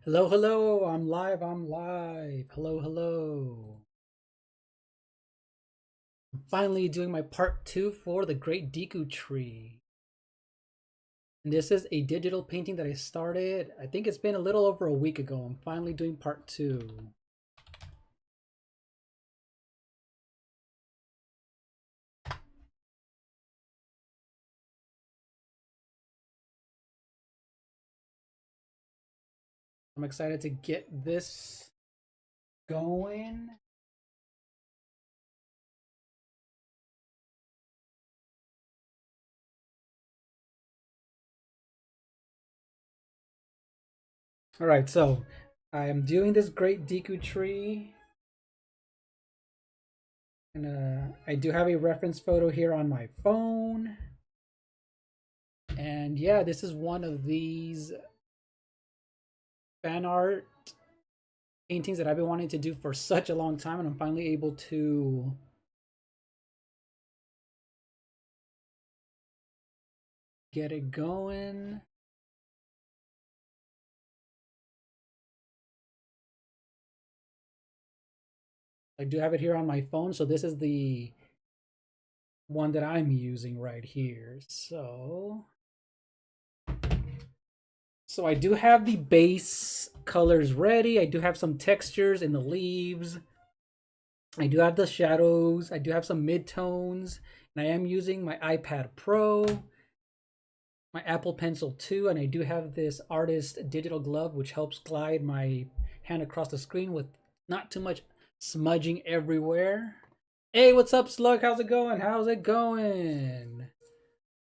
Hello, hello, I'm live. Hello, hello. I'm finally doing my part 2 for the Great Deku Tree. And this is a digital painting that I started, I think it's been a little over a week ago. I'm finally doing part 2. I'm excited to get this going. Alright, so I am doing this Great Deku Tree. And I do have a reference photo here on my phone. And yeah, this is one of these fan art paintings that I've been wanting to do for such a long time, and I'm finally able to get it going. I do have it here on my phone, so this is the one that I'm using right here. So I do have the base colors ready. I do have some textures in the leaves. I do have the shadows. I do have some mid-tones. And I am using my iPad Pro, my Apple Pencil 2, and I do have this artist digital glove which helps glide my hand across the screen with not too much smudging everywhere. Hey, what's up, Slug? How's it going? How's it going?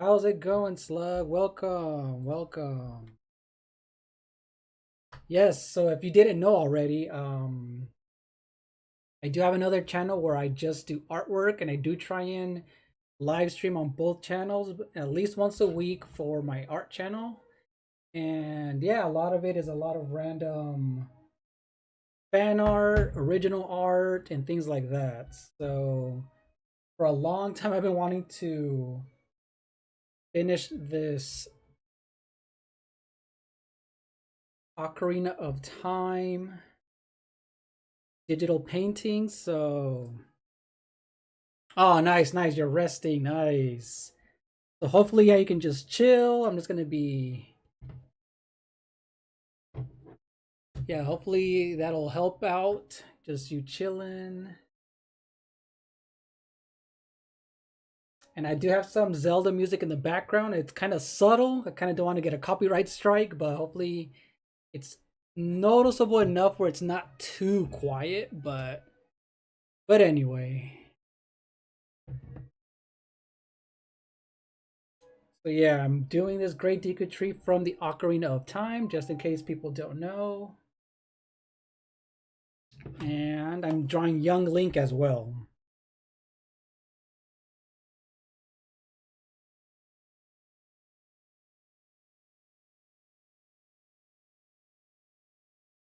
How's it going, Slug? Welcome, welcome. Yes, so if you didn't know already, I do have another channel where I just do artwork, and I do try and live stream on both channels at least once a week for my art channel. And yeah, a lot of it is a lot of random fan art, original art, and things like that. So for a long time, I've been wanting to finish this Ocarina of Time digital painting. So, oh, nice, nice. You're resting, nice. So hopefully, yeah, you can just chill. I'm just gonna be, yeah. Hopefully that'll help out. Just you chilling. And I do have some Zelda music in the background. It's kind of subtle. I kind of don't want to get a copyright strike, but hopefully it's noticeable enough where it's not too quiet. But anyway. So yeah, I'm doing this Great Deku Tree from the Ocarina of Time, just in case people don't know. And I'm drawing young Link as well.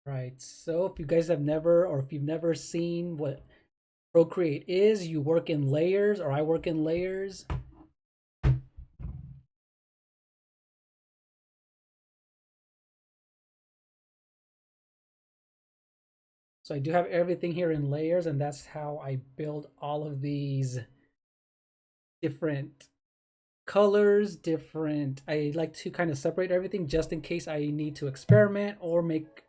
Right, so if you guys have never, or if you've never seen what Procreate is, you work in layers, or I work in layers. So I do have everything here in layers, and that's how I build all of these different colors, different. I like to kind of separate everything just in case I need to experiment or make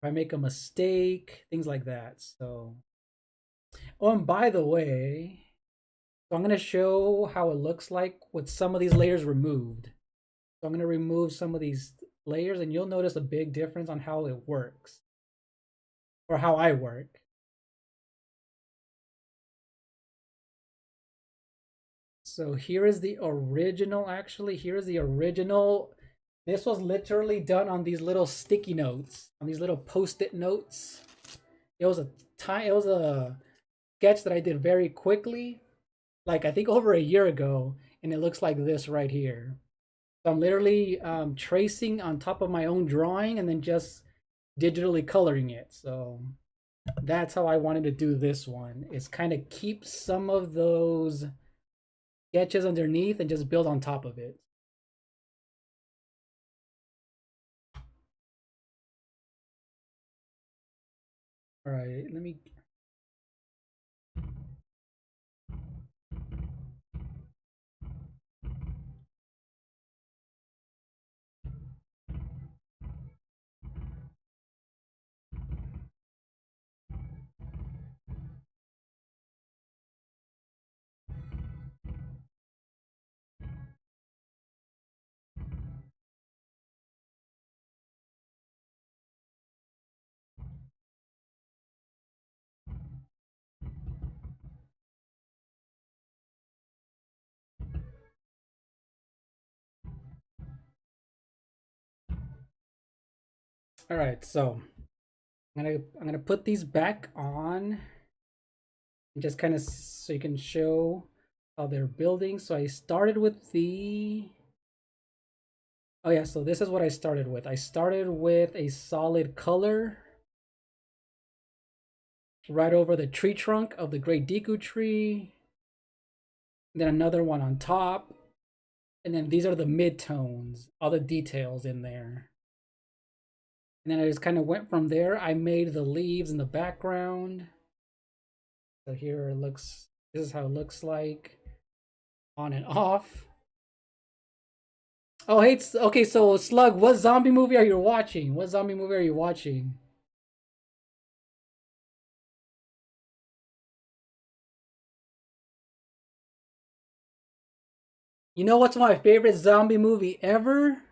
if I make a mistake, things like that. So, oh, and by the way, so I'm gonna show how it looks like with some of these layers removed. So I'm gonna remove some of these layers, and you'll notice a big difference on how it works or how I work. So here is the original, actually. Here is the original. This was literally done on these little sticky notes, on these little post-it notes. It was a sketch that I did very quickly, like I think over a year ago, and it looks like this right here. So I'm literally tracing on top of my own drawing and then just digitally coloring it. So that's how I wanted to do this one. Is kind of keep some of those sketches underneath and just build on top of it. All right, let me. All right, so I'm gonna put these back on, and just kind of so you can show how they're building. So I started with the. Oh yeah, so this is what I started with. I started with a solid color right over the tree trunk of the great Deku tree. And then another one on top. And then these are the mid-tones, all the details in there. And then I just kind of went from there. I made the leaves in the background. So here it looks, this is how it looks like on and off. Oh, hey, okay, so Slug, what zombie movie are you watching? What zombie movie are you watching? You know what's my favorite zombie movie ever?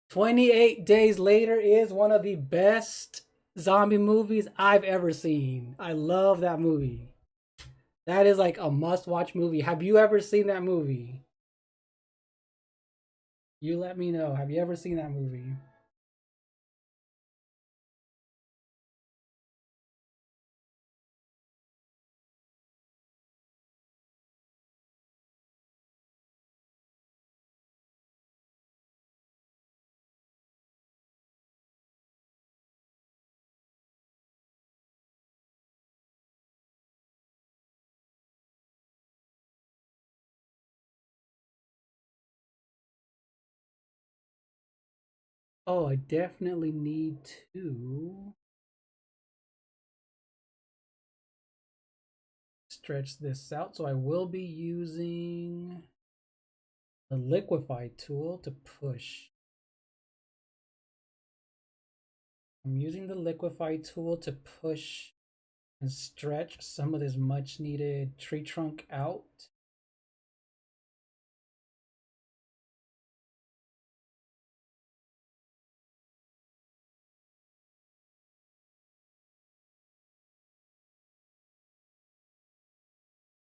28 Days Later is one of the best zombie movies I've ever seen. I love that movie. That is like a must watch movie. Have you ever seen that movie? You let me know. Have you ever seen that movie? Oh, I definitely need to stretch this out. So I will be using the liquefy tool to push. I'm using the liquefy tool to push and stretch some of this much needed tree trunk out.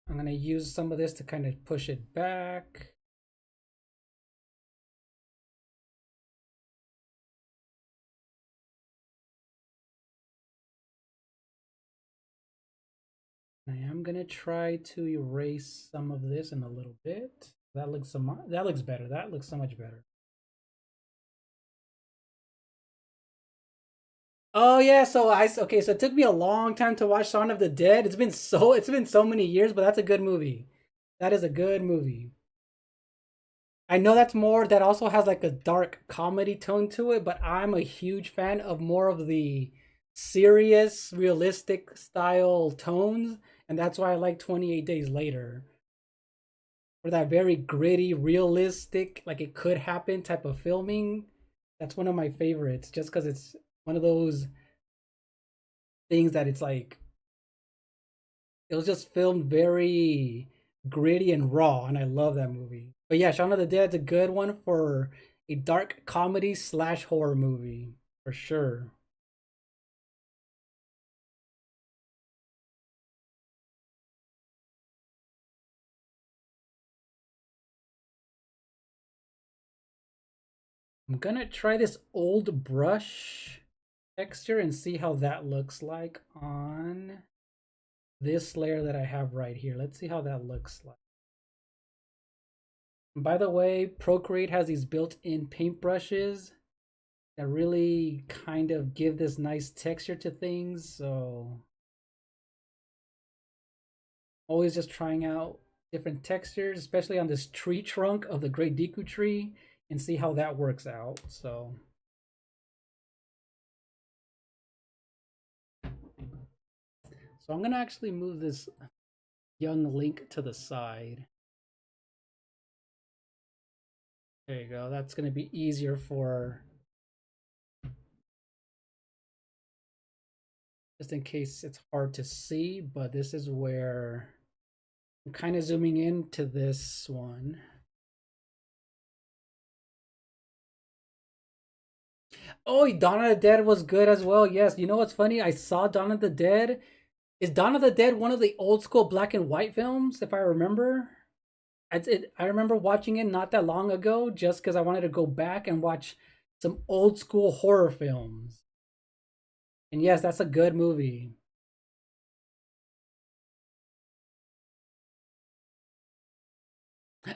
I'm going to use some of this to kind of push it back. I am going to try to erase some of this in a little bit. That looks better. That looks so much better. Oh yeah, okay, so it took me a long time to watch Shaun of the Dead. It's been so many years, but that's a good movie. That is a good movie. I know that also has like a dark comedy tone to it, but I'm a huge fan of more of the serious, realistic style tones, and that's why I like 28 Days Later. For that very gritty, realistic, like it could happen type of filming. That's one of my favorites, just because it's one of those things that it's like it was just filmed very gritty and raw, and I love that movie. But yeah, Shaun of the Dead's a good one for a dark comedy slash horror movie for sure. I'm gonna try this old brush texture and see how that looks like on this layer that I have right here. Let's see how that looks like. And by the way, Procreate has these built-in paintbrushes that really kind of give this nice texture to things. So always just trying out different textures, especially on this tree trunk of the Great Deku tree, and see how that works out. So I'm gonna actually move this young Link to the side. There you go. That's gonna be easier for, just in case it's hard to see, but this is where I'm kind of zooming into this one. Oh, Dawn of the Dead was good as well. Yes, you know what's funny? I saw Dawn of the Dead. Is Dawn of the Dead one of the old school black and white films, if I remember? I remember watching it not that long ago just because I wanted to go back and watch some old school horror films. And yes, that's a good movie.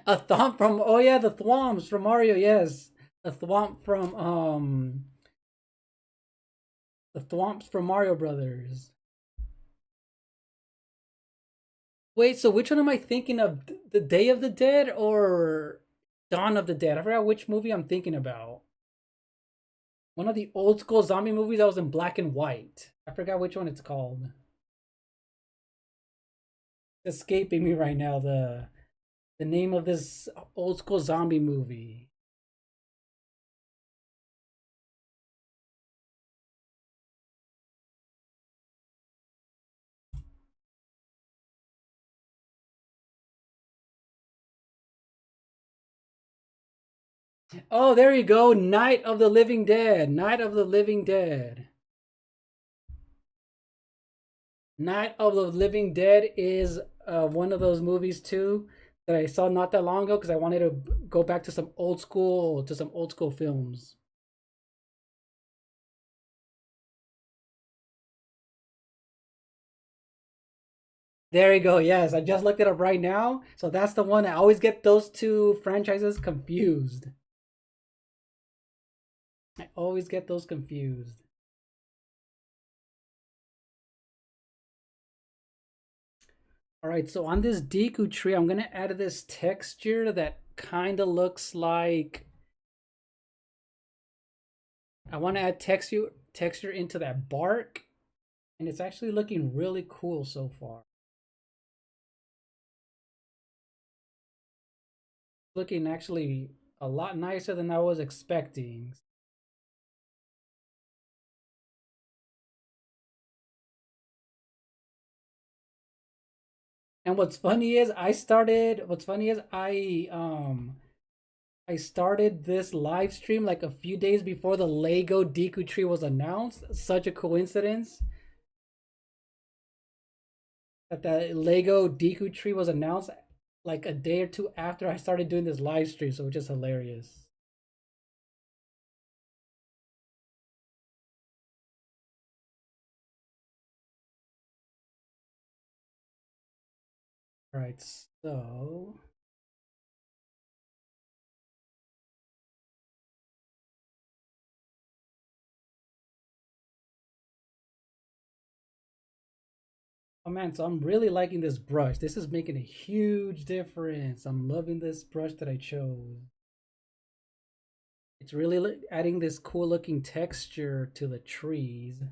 A thwomp from, oh yeah, the thwomps from Mario, yes. A thwomp from the thwomps from Mario Brothers. Wait, so which one am I thinking of? The Day of the Dead or Dawn of the Dead? I forgot which movie I'm thinking about. One of the old school zombie movies that was in black and white. I forgot which one it's called. It's escaping me right now, the name of this old school zombie movie. Oh, there you go. Night of the Living Dead. Night of the Living Dead. Night of the Living Dead is one of those movies too that I saw not that long ago because I wanted to go back to some old school films. There you go. Yes, I just looked it up right now. So that's the one. I always get those two franchises confused. I always get those confused. All right, so on this Deku tree, I'm gonna add this texture that kind of looks like, I want to add texture into that bark, and it's actually looking really cool so far. Looking actually a lot nicer than I was expecting. And what's funny is I started this live stream like a few days before the Lego Deku tree was announced. Such a coincidence that the Lego Deku tree was announced like a day or two after I started doing this live stream, so which is hilarious. All right, so oh man, so I'm really liking this brush. This is making a huge difference. I'm loving this brush that I chose. It's really adding this cool looking texture to the trees.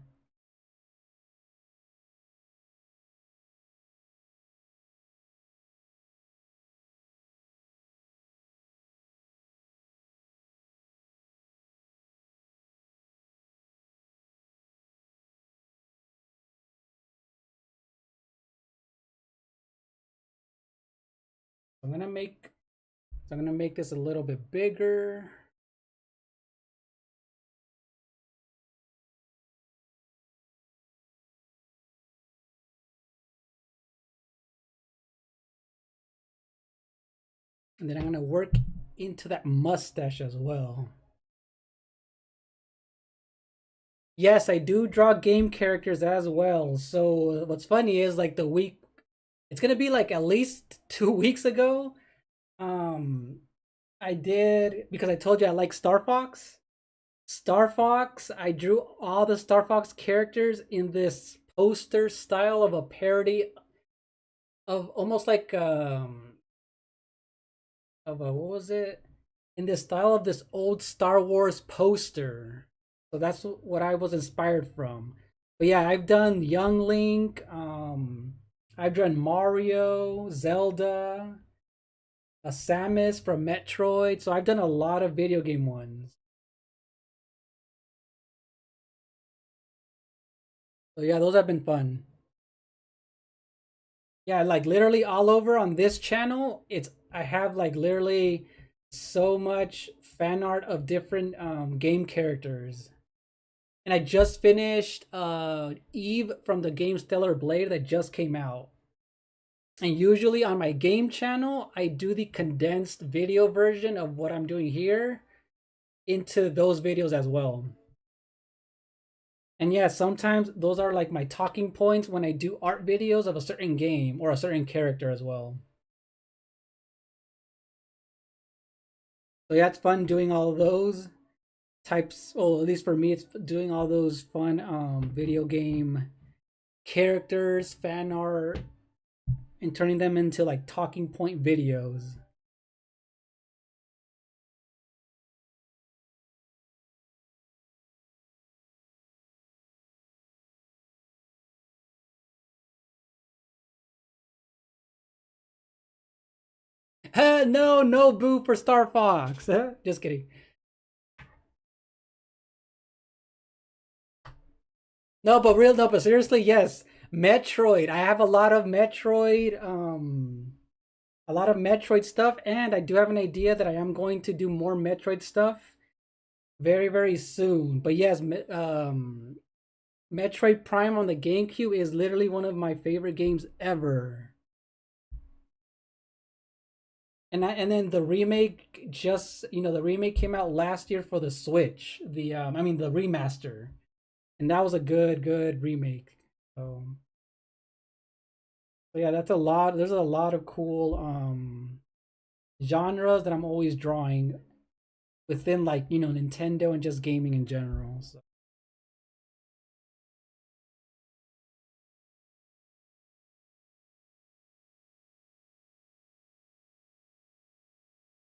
I'm gonna make I'm gonna make this a little bit bigger. And then I'm gonna work into that mustache as well. Yes, I do draw game characters as well. So what's funny is like the week, it's gonna be like at least 2 weeks ago. Um, I did, because I told you I like Star Fox. Star Fox. I drew all the Star Fox characters in this poster style of a parody of almost like of a, what was it? In the style of this old Star Wars poster. So that's what I was inspired from. But yeah, I've done Young Link, I've done Mario, Zelda, a Samus from Metroid. So I've done a lot of video game ones. So yeah, those have been fun. Yeah, like literally all over on this channel, it's I have like literally so much fan art of different game characters. And I just finished Eve from the game Stellar Blade that just came out. And usually on my game channel, I do the condensed video version of what I'm doing here into those videos as well. And yeah, sometimes those are like my talking points when I do art videos of a certain game or a certain character as well. So yeah, it's fun doing all of those types. Well, at least for me, it's doing all those fun video game characters, fan art, and turning them into like talking point videos. No, no boo for Star Fox. Just kidding. No, but real, no, but seriously, yes. Metroid. I have a lot of Metroid stuff, and I do have an idea that I am going to do more Metroid stuff very, very soon. But yes, Metroid Prime on the GameCube is literally one of my favorite games ever. And then the remake just the remake came out last year for the Switch. I mean the remaster, and that was a good remake. So, so yeah, that's a lot. There's a lot of cool genres that I'm always drawing within like Nintendo and just gaming in general. So,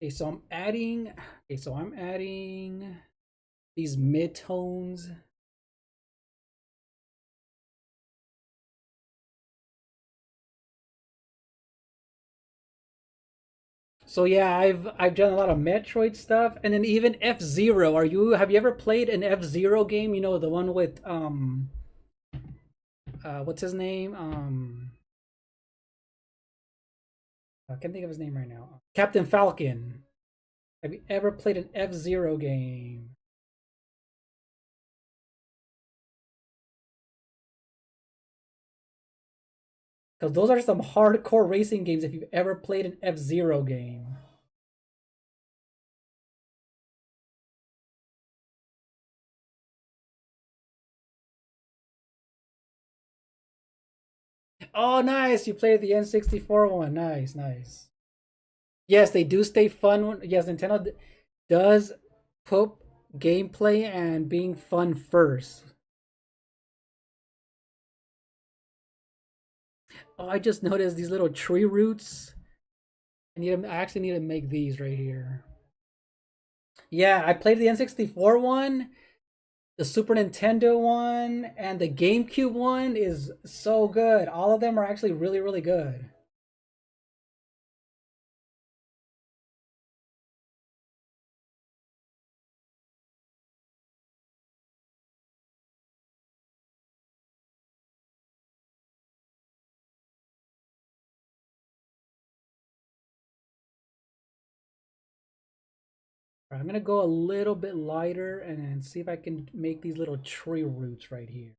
okay, so I'm adding these mid tones. So yeah, I've done a lot of Metroid stuff, and then even F-Zero. Have you ever played an F-Zero game? You know, the one with what's his name? I can't think of his name right now. Captain Falcon. Have you ever played an F-Zero game? Because those are some hardcore racing games if you've ever played an F-Zero game. Oh, nice! You played the N64 one. Nice, nice. Yes, they do stay fun. Yes, Nintendo does put gameplay and being fun first. Oh, I just noticed these little tree roots. I actually need to make these right here. Yeah, I played the N64 one, the Super Nintendo one, and the GameCube one is so good. All of them are actually really, really good. Right, I'm gonna go a little bit lighter and then see if I can make these little tree roots right here.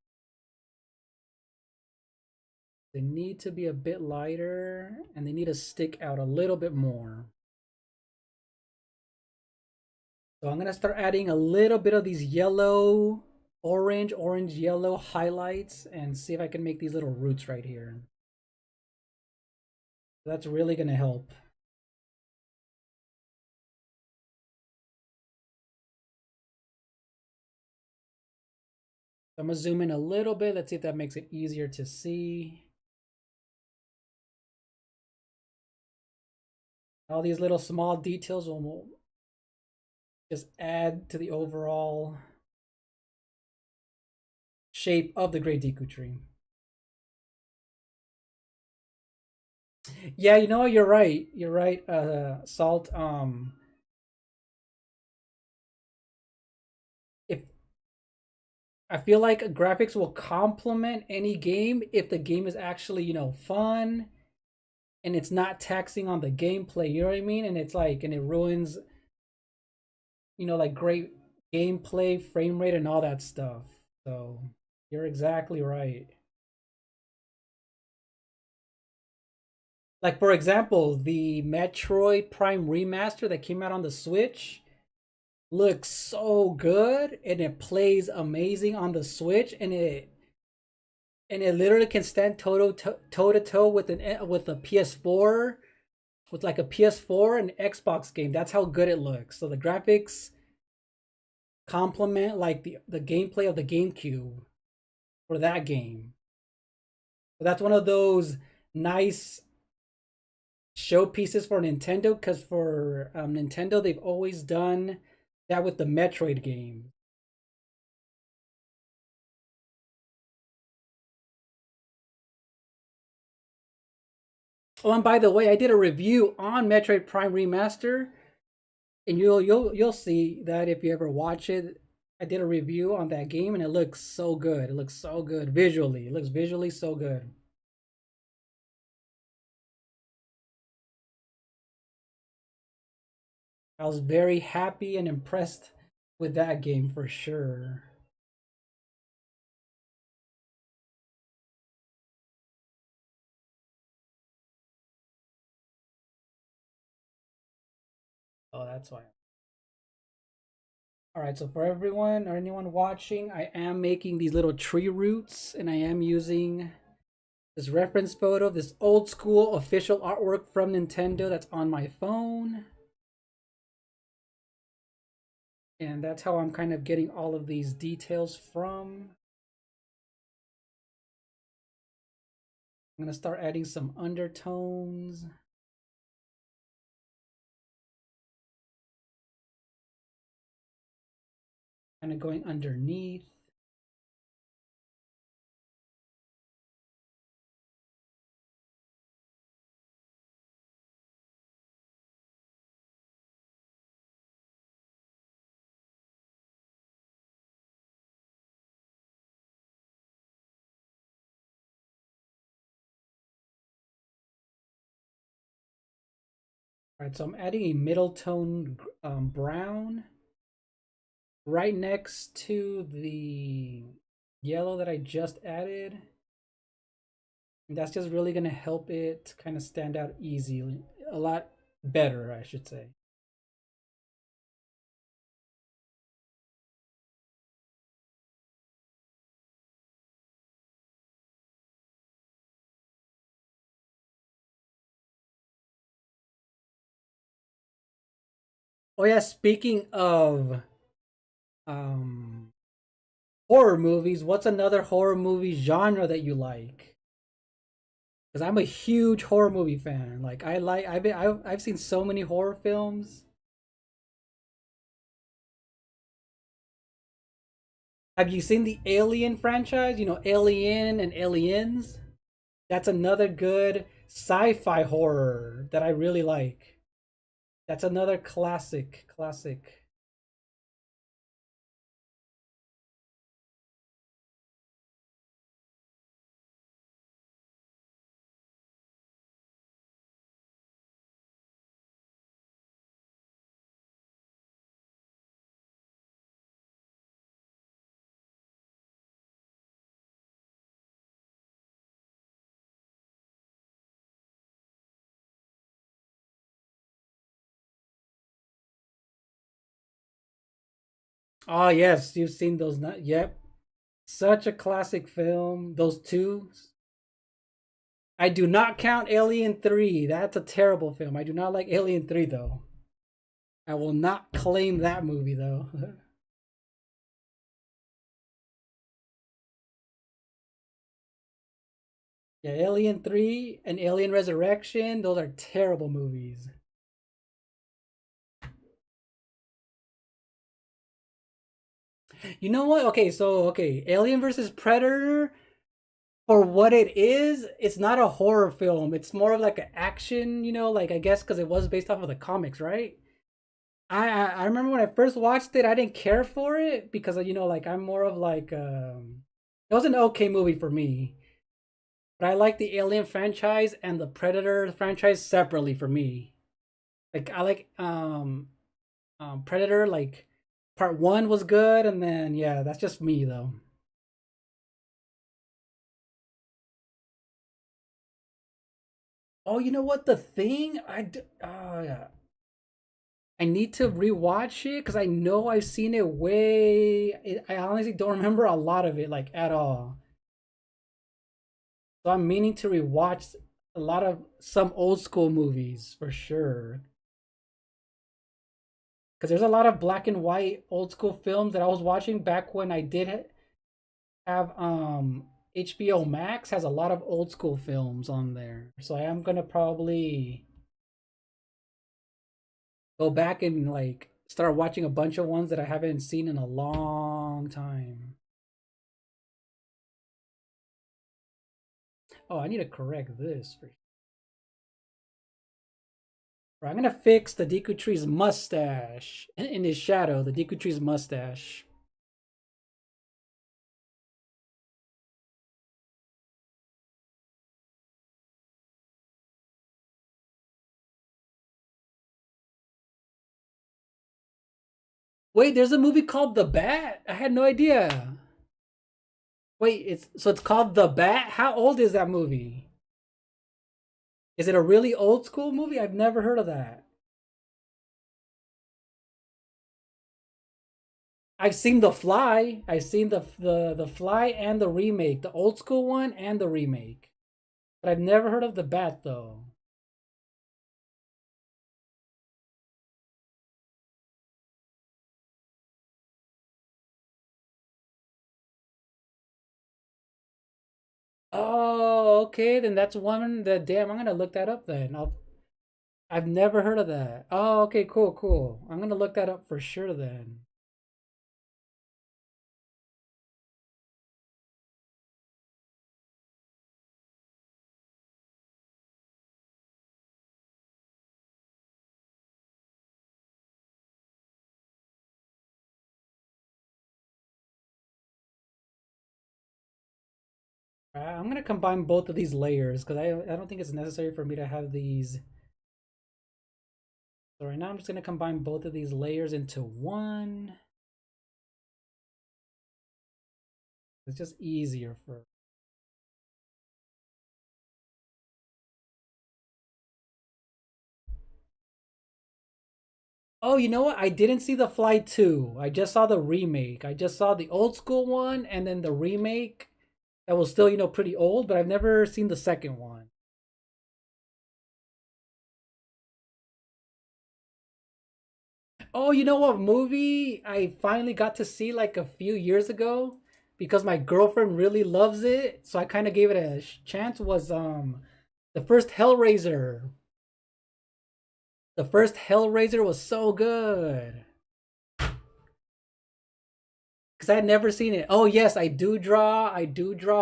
They need to be a bit lighter and they need to stick out a little bit more. So I'm gonna start adding a little bit of these yellow, orange, yellow highlights and see if I can make these little roots right here. That's really gonna help. So I'm gonna zoom in a little bit. Let's see if that makes it easier to see. All these little small details will just add to the overall shape of the Great Deku Tree. Yeah, you know what? You're right. You're right, Salt. If I feel like graphics will complement any game if the game is actually, fun and it's not taxing on the gameplay, you know what I mean? And it's like and it ruins, like great gameplay, frame rate and all that stuff. So, you're exactly right. Like for example, the Metroid Prime remaster that came out on the Switch looks so good and it plays amazing on the Switch and it literally can stand toe to toe with a PS4 with like a PS4 and Xbox game. That's how good it looks. So the graphics complement like the gameplay of the GameCube for that game. So that's one of those nice showpieces for Nintendo because for Nintendo they've always done that with the Metroid game. Oh, and by the way, I did a review on Metroid Prime Remaster, and you'll see that if you ever watch it. I did a review on that game, and it looks so good. It looks so good visually. It looks visually so good. I was very happy and impressed with that game for sure. Oh, that's why. All right, so for everyone or anyone watching, I am making these little tree roots, and I am using this reference photo, this old school official artwork from Nintendo that's on my phone. And that's how I'm kind of getting all of these details from. I'm going to start adding some undertones. Kind of going underneath. All right, so I'm adding a middle tone brown right next to the yellow that I just added. And that's just really going to help it kind of stand out easily, a lot better, I should say. Oh yeah, speaking of um horror movies, what's another horror movie genre that you like? Because I'm a huge horror movie fan. Like I've seen so many horror films. Have you seen the Alien franchise? You know, Alien and Aliens. That's another good sci-fi horror that I really like. That's another classic. Oh yes, you've seen those. Yep, such a classic film. Those two. I do not count Alien 3. That's a terrible film. I do not like Alien 3 though. I will not claim that movie though. Yeah, Alien 3 and Alien Resurrection, those are terrible movies. You know what? Okay, Alien versus Predator, for what it is, it's not a horror film. It's more of like an action, like I guess because it was based off of the comics, right? I remember when I first watched it, I didn't care for it because like I'm more of like it was an okay movie for me, but I like the Alien franchise and the Predator franchise separately for me. Like I like Predator, like part one was good, and then yeah, that's just me though. Oh, you know what? The thing oh yeah, I need to rewatch it because I know I've seen it I honestly don't remember a lot of it like at all. So I'm meaning to rewatch a lot of some old school movies for sure. Because there's a lot of black and white old school films that I was watching back when I did have HBO Max has a lot of old school films on there. So I am gonna probably go back and like start watching a bunch of ones that I haven't seen in a long time. Oh, I need to correct this for sure. I'm gonna fix the Deku Tree's mustache in his shadow. The Deku Tree's mustache. Wait, there's a movie called The Bat. I had no idea. Wait, it's called The Bat. How old is that movie? Is it a really old school movie? I've never heard of that. I've seen The Fly. I've seen the Fly and the remake, the old school one and the remake. But I've never heard of The Bat though. Oh, okay, then that's one that damn. I'm gonna look that up then. I've never heard of that. Oh, okay, cool, cool. I'm gonna look that up for sure then. I'm gonna combine both of these layers because I don't think it's necessary for me to have these. So right now I'm just gonna combine both of these layers into one. It's just easier for. Oh, you know what? I didn't see The Fly 2. I just saw the remake. I just saw the old school one and then the remake that was still, pretty old, but I've never seen the second one. Oh, you know what movie I finally got to see like a few years ago because my girlfriend really loves it, so I kind of gave it a chance was the first Hellraiser. The first Hellraiser was so good. Cuz I had never seen it. Oh, yes, I do draw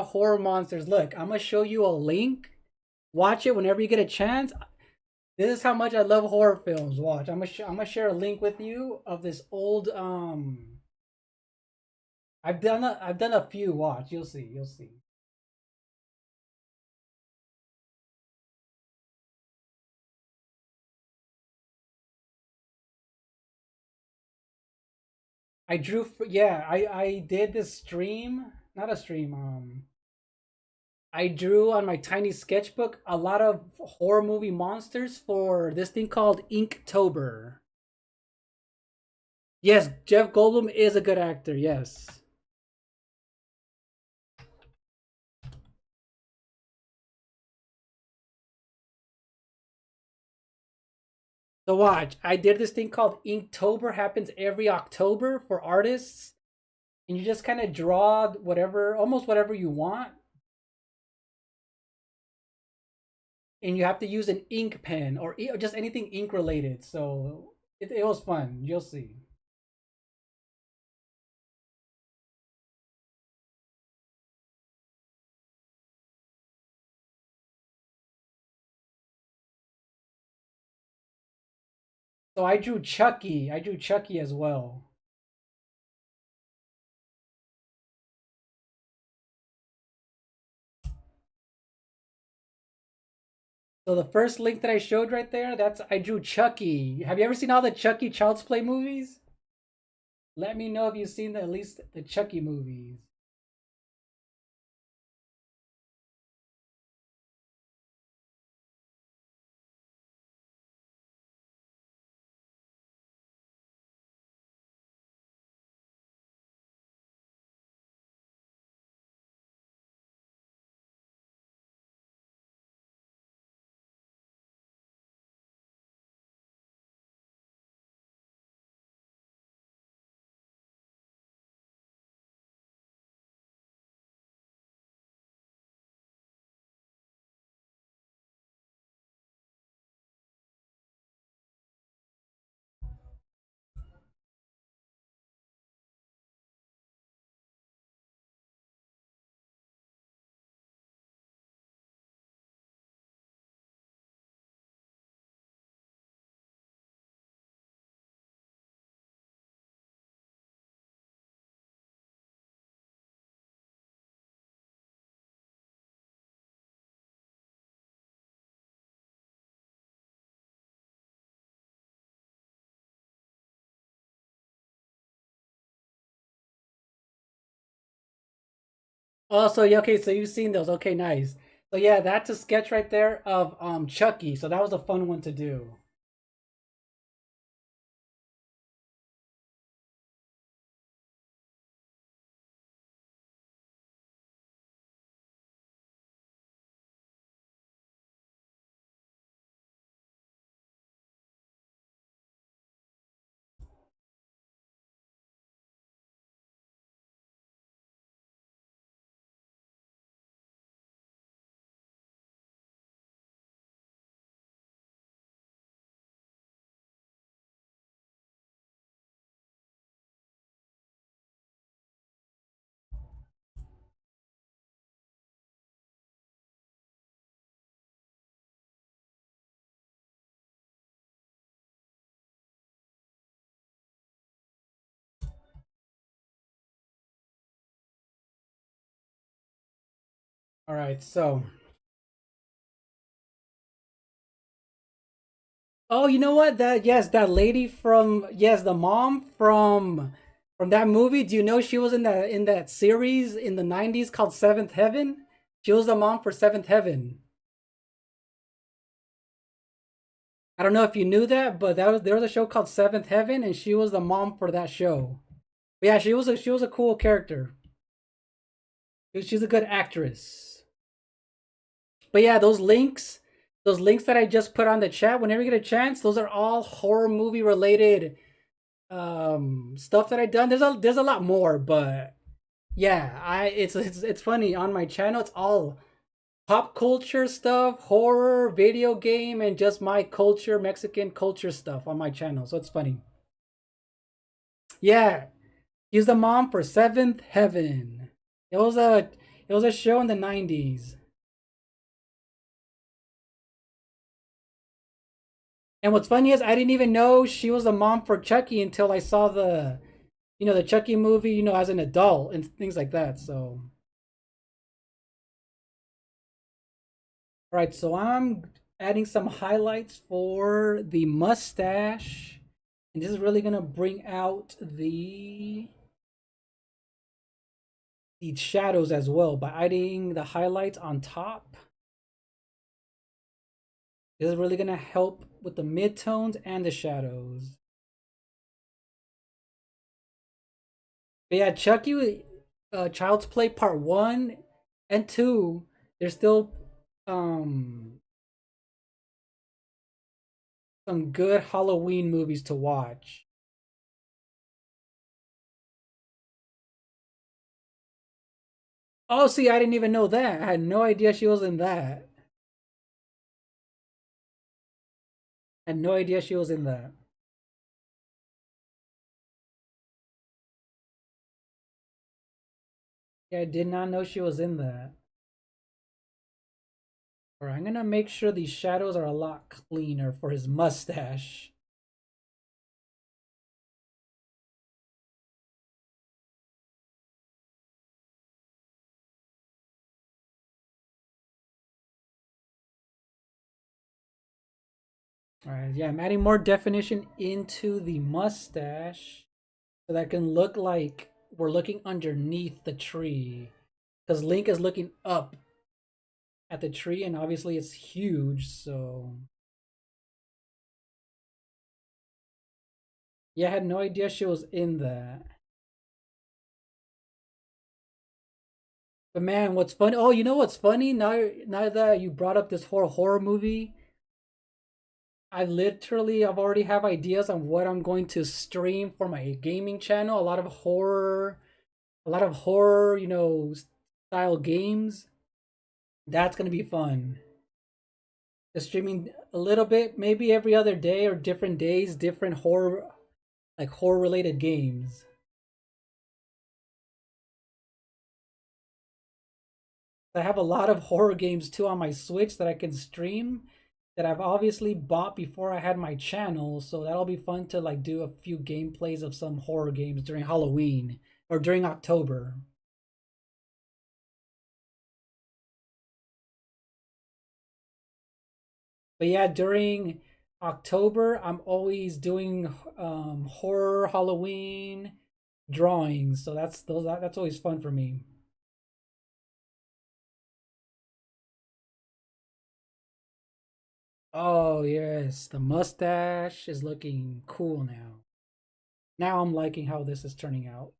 horror monsters. Look, I'm going to show you a link. Watch it whenever you get a chance. This is how much I love horror films. Watch. I'm gonna share a link with you of this old I've done a few. Watch, you'll see. You'll see. Yeah, I did this stream, not a stream. I drew on my tiny sketchbook a lot of horror movie monsters for this thing called Inktober. Yes, Jeff Goldblum is a good actor. Yes. So watch, I did this thing called Inktober. Happens every October for artists, and you just kind of draw whatever, almost whatever you want, and you have to use an ink pen or just anything ink related. So it was fun. You'll see. So I drew Chucky. I drew Chucky as well. So the first link that I showed right there, that's I drew Chucky. Have you ever seen all the Chucky Child's Play movies? Let me know if you've seen at least the Chucky movies. Oh, so yeah, okay, so you've seen those. Okay, nice. So yeah, that's a sketch right there of Chucky. So that was a fun one to do. All right, so oh, you know what? That yes, that lady from yes, the mom from that movie. Do you know she was in that series in the '90s called Seventh Heaven? She was the mom for Seventh Heaven. I don't know if you knew that, but there was a show called Seventh Heaven, and she was the mom for that show. But yeah, she was a cool character. She's a good actress. But yeah, those links that I just put on the chat, whenever you get a chance, those are all horror movie related stuff that I done. There's a lot more, but yeah, I it's funny on my channel. It's all pop culture stuff, horror, video game, and just my culture, Mexican culture stuff on my channel. So it's funny. Yeah, she's the mom for Seventh Heaven. It was a it was a show in the '90s. And what's funny is I didn't even know she was the mom for Chucky until I saw the Chucky movie, as an adult and things like that. So, all right, so I'm adding some highlights for the mustache. And this is really going to bring out the shadows as well by adding the highlights on top. This is really going to help with the midtones and the shadows. But yeah, Chucky, Child's Play Part 1 and 2, there's still um some good Halloween movies to watch. Oh, see, I didn't even know that. I had no idea she was in that. I had no idea she was in that. Yeah, I did not know she was in that. Alright, I'm gonna make sure these shadows are a lot cleaner for his mustache. All right, yeah, I'm adding more definition into the mustache so that can look like we're looking underneath the tree. Because Link is looking up at the tree, and obviously it's huge, so... Yeah, I had no idea she was in that. But man, what's funny? Oh, you know what's funny? Now that you brought up this horror movie, I've already have ideas on what I'm going to stream for my gaming channel. A lot of horror, style games. That's gonna be fun. Just streaming a little bit, maybe every other day or different days, different horror related games. I have a lot of horror games too on my Switch that I can stream that I've obviously bought before I had my channel, so that'll be fun to like do a few gameplays of some horror games during Halloween or during October. But yeah, during October, I'm always doing horror Halloween drawings, so that's always fun for me. Oh yes, the mustache is looking cool now. Now I'm liking how this is turning out.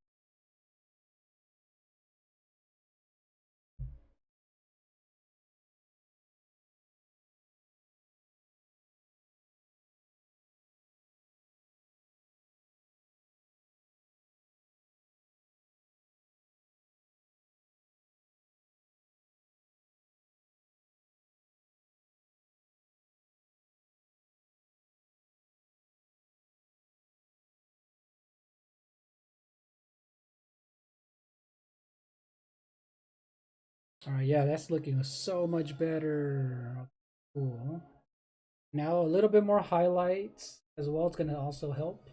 All right, yeah, that's looking so much better. Cool. Now a little bit more highlights as well. It's gonna also help.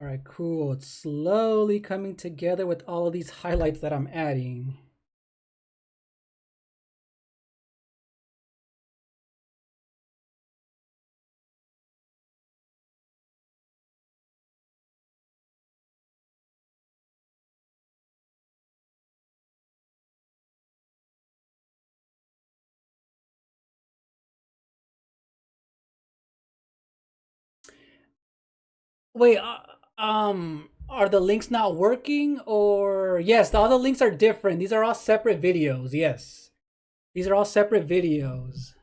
All right, cool. It's slowly coming together with all of these highlights that I'm adding. Wait, are the links not working? Or yes, all the links are different. These are all separate videos. Yes, these are all separate videos.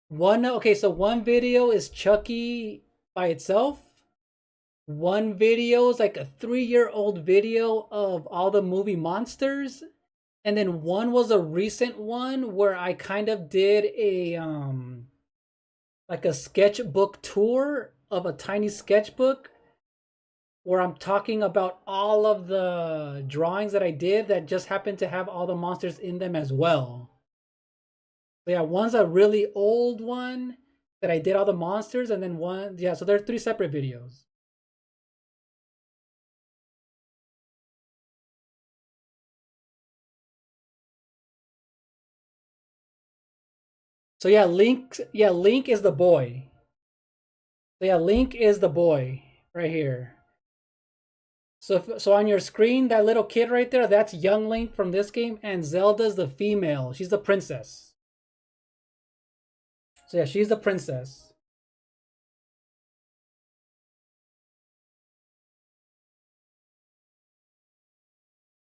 So one video is Chucky by itself. One video is like a 3-year-old video of all the movie monsters, and then one was a recent one where I kind of did a like a sketchbook tour of a tiny sketchbook where I'm talking about all of the drawings that I did that just happened to have all the monsters in them as well. So yeah, one's a really old one that I did all the monsters, and then one, yeah, so there are 3 separate videos. So Link is the boy. So yeah, Link is the boy right here. So on your screen, that little kid right there, that's young Link from this game, and Zelda's the female. She's the princess. So yeah, she's the princess.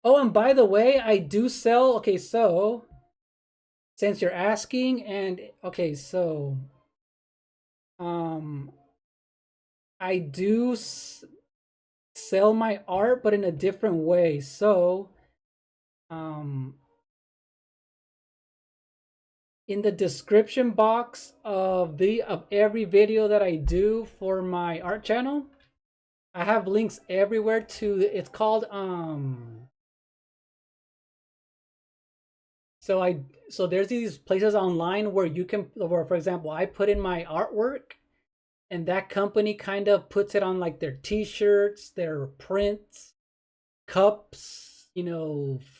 Oh, and by the way, I do sell. Okay, so since you're asking, and okay, so um, I do sell my art, but in a different way. So um, in the description box of every video that I do for my art channel, I have links everywhere to, it's called So I so there's these places online where you can, where for example, I put in my artwork and that company kind of puts it on like their t-shirts, their prints, cups,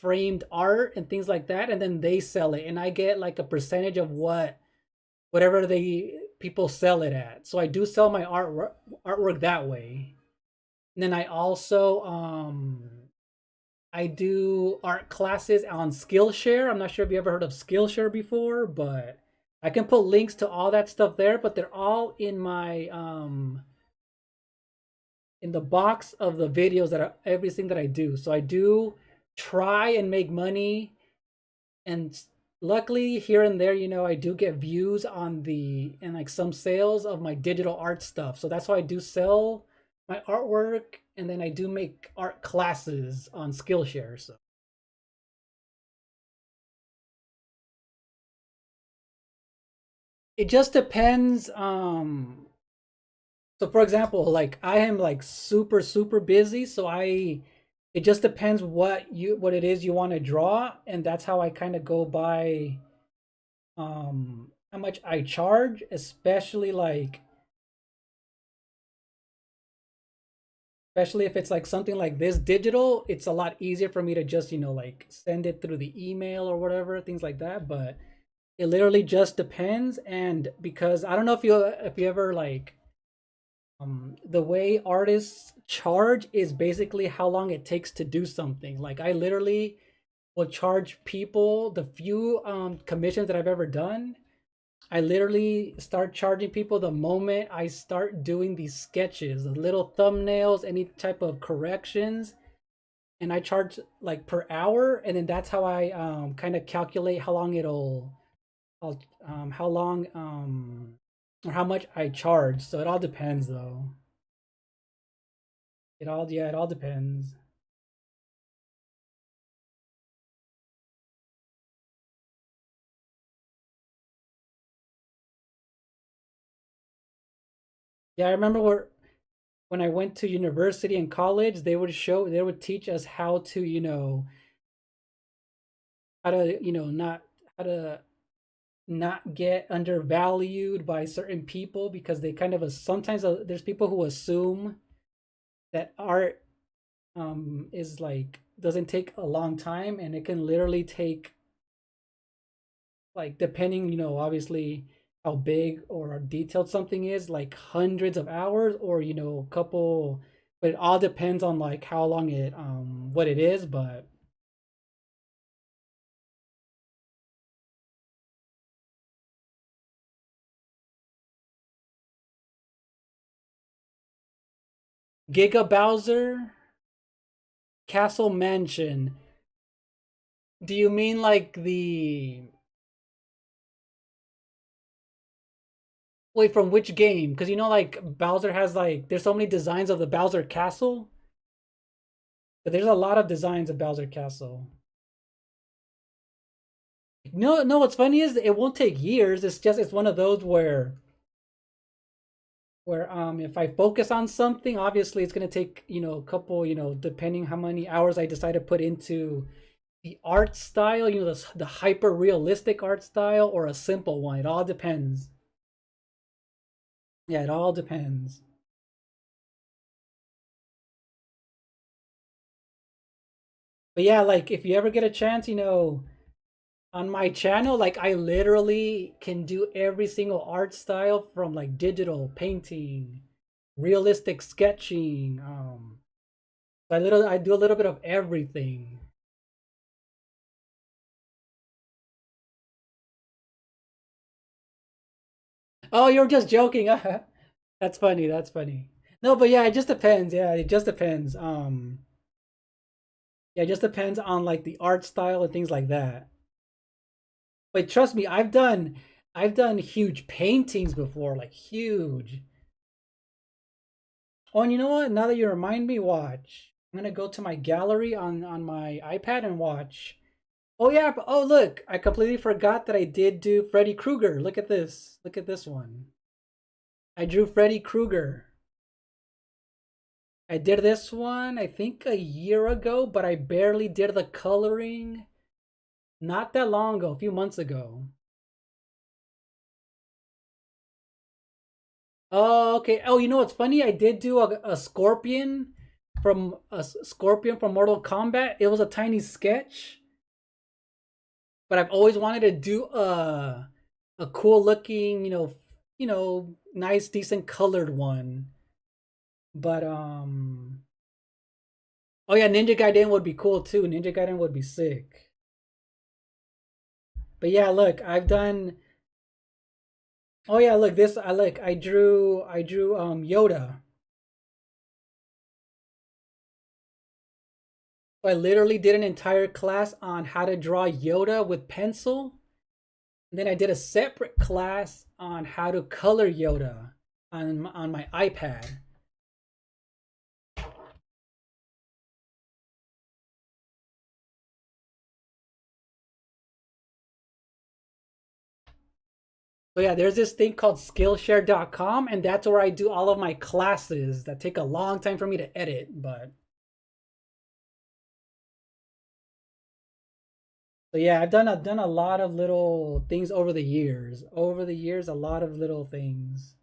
framed art and things like that, and then they sell it and I get like a percentage of whatever they people sell it at. So I do sell my artwork that way. And then I do art classes on Skillshare. I'm not sure if you ever heard of Skillshare before, but I can put links to all that stuff there, but they're all in my in the box of the videos that everything that I do. So I do try and make money, and luckily here and there, I do get views on the and like some sales of my digital art stuff. So that's why I do sell my artwork, and then I do make art classes on Skillshare. So it just depends. So for example, like I am like super super busy, so I it just depends what it is you want to draw, and that's how I kind of go by how much I charge, especially if it's like something like this digital. It's a lot easier for me to just like send it through the email or whatever, things like that. But it literally just depends. And because I don't know if you ever like the way artists charge is basically how long it takes to do something. Like I literally will charge people the few commissions that I've ever done. I literally start charging people the moment I start doing these sketches, the little thumbnails, any type of corrections, and I charge like per hour, and then that's how I kind of calculate how long how long or how much I charge. So it all depends though. It all depends. Yeah, I remember when I went to university and college, they would teach us how to, how to, how to not get undervalued by certain people, because they kind of sometimes there's people who assume that art is like doesn't take a long time, and it can literally take, like, depending, obviously how big or detailed something is, like hundreds of hours, or a couple, but it all depends on like how long it what it is. But Giga Bowser Castle Mansion, do you mean like the wait, from which game? Because like Bowser has like there's so many designs of the Bowser Castle, but there's a lot of designs of Bowser Castle. No, no. What's funny is it won't take years. It's one of those where if I focus on something, obviously it's gonna take a couple, depending how many hours I decide to put into the art style, the hyper realistic art style or a simple one. It all depends. Yeah, it all depends. But yeah, like if you ever get a chance, on my channel, like I literally can do every single art style, from like digital painting, realistic sketching. I do a little bit of everything. Oh, you're just joking. That's funny. That's funny. No, but yeah, it just depends. Yeah, it just depends. Yeah, it just depends on like the art style and things like that. But trust me, I've done huge paintings before, like huge. Oh, and you know what? Now that you remind me, watch. I'm gonna go to my gallery on my iPad and watch. Oh yeah, oh look, I completely forgot that I did do Freddy Krueger. Look at this. Look at this one. I drew Freddy Krueger. I did this one, I think a year ago, but I barely did the coloring. Not that long ago, a few months ago. Oh, okay. Oh, you know what's funny? I did do a scorpion from scorpion from Mortal Kombat. It was a tiny sketch, but I've always wanted to do a cool looking, nice, decent colored one. But oh yeah, Ninja Gaiden would be cool too. Ninja Gaiden would be sick. But yeah, look, I've done. Oh yeah, look this. I drew Yoda. I literally did an entire class on how to draw Yoda with pencil. And then I did a separate class on how to color Yoda on my iPad. So yeah, there's this thing called Skillshare.com, and that's where I do all of my classes that take a long time for me to edit. But so yeah, I've done a lot of little things over the years. Over the years, a lot of little things.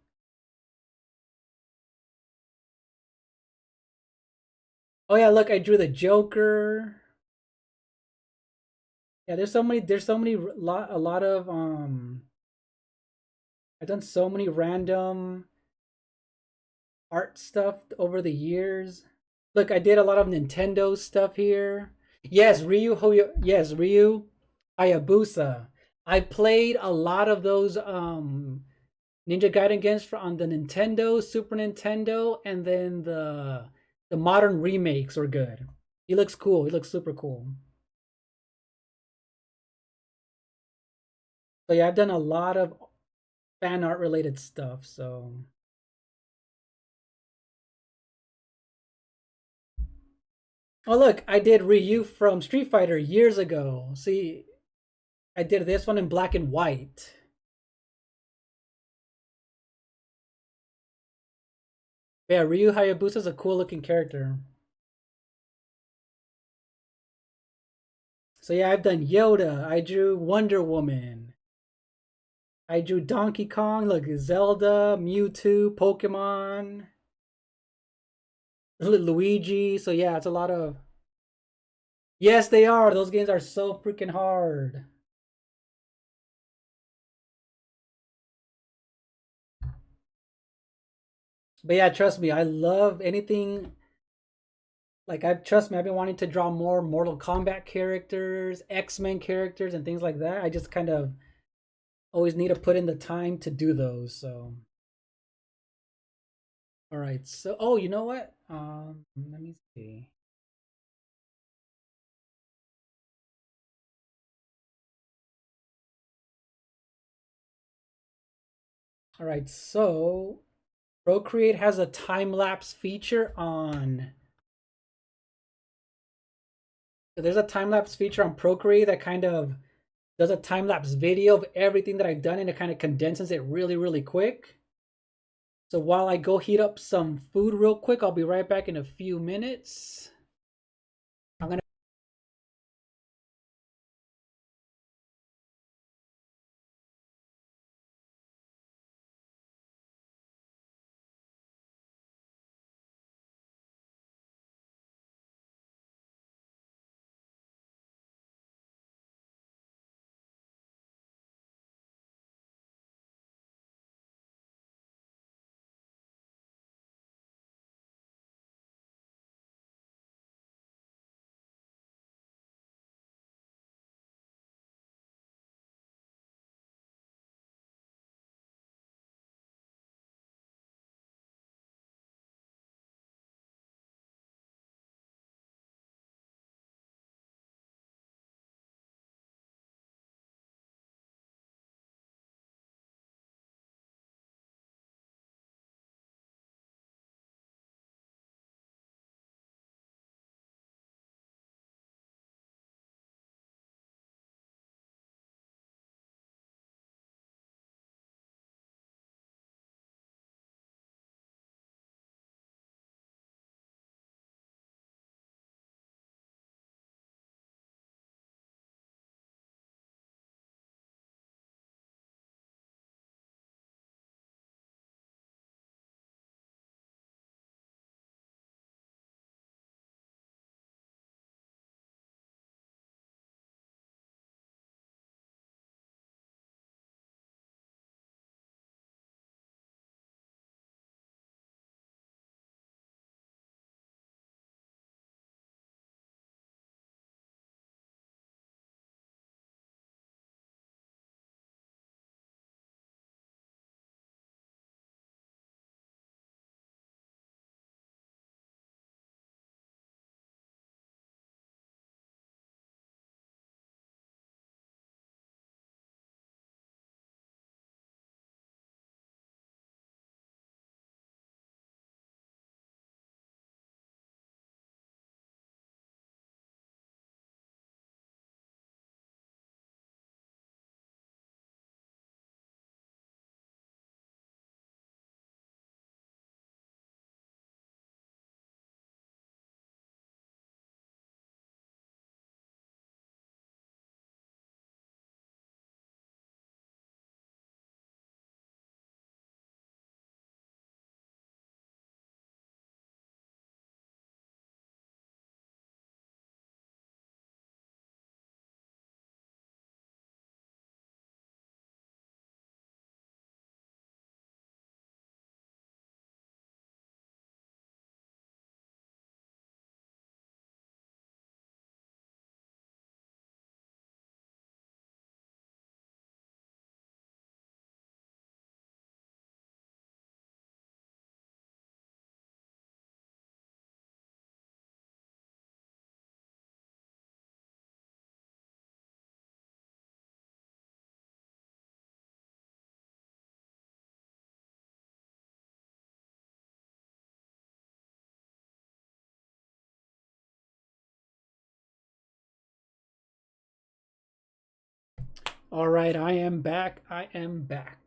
Oh yeah, look, I drew the Joker. Yeah, there's so many a lot of I've done so many random art stuff over the years. Look, I did a lot of Nintendo stuff here. Yes, Ryu Hayabusa. I played a lot of those Ninja Gaiden games on the Nintendo, Super Nintendo, and then the modern remakes were good. He looks cool. He looks super cool. So yeah, I've done a lot of fan art related stuff. So oh look, I did Ryu from Street Fighter years ago. See, I did this one in black and white. Yeah, Ryu Hayabusa is a cool looking character. So yeah, I've done Yoda. I drew Wonder Woman. I drew Donkey Kong. Look, Zelda, Mewtwo, Pokemon, Luigi. So yeah, it's a lot of. Yes, they are. Those games are so freaking hard. But yeah, trust me, I love anything. Like I trust me, I've been wanting to draw more Mortal Kombat characters, X-Men characters, and things like that. I just kind of always need to put in the time to do those. So all right. So oh, you know what? Let me see. All right. So Procreate has a time lapse feature on. There's a time lapse feature on Procreate that kind of does a time lapse video of everything that I've done, and it kind of condenses it really, really quick. So while I go heat up some food real quick, I'll be right back in a few minutes. I'm gonna All right, I am back. I am back.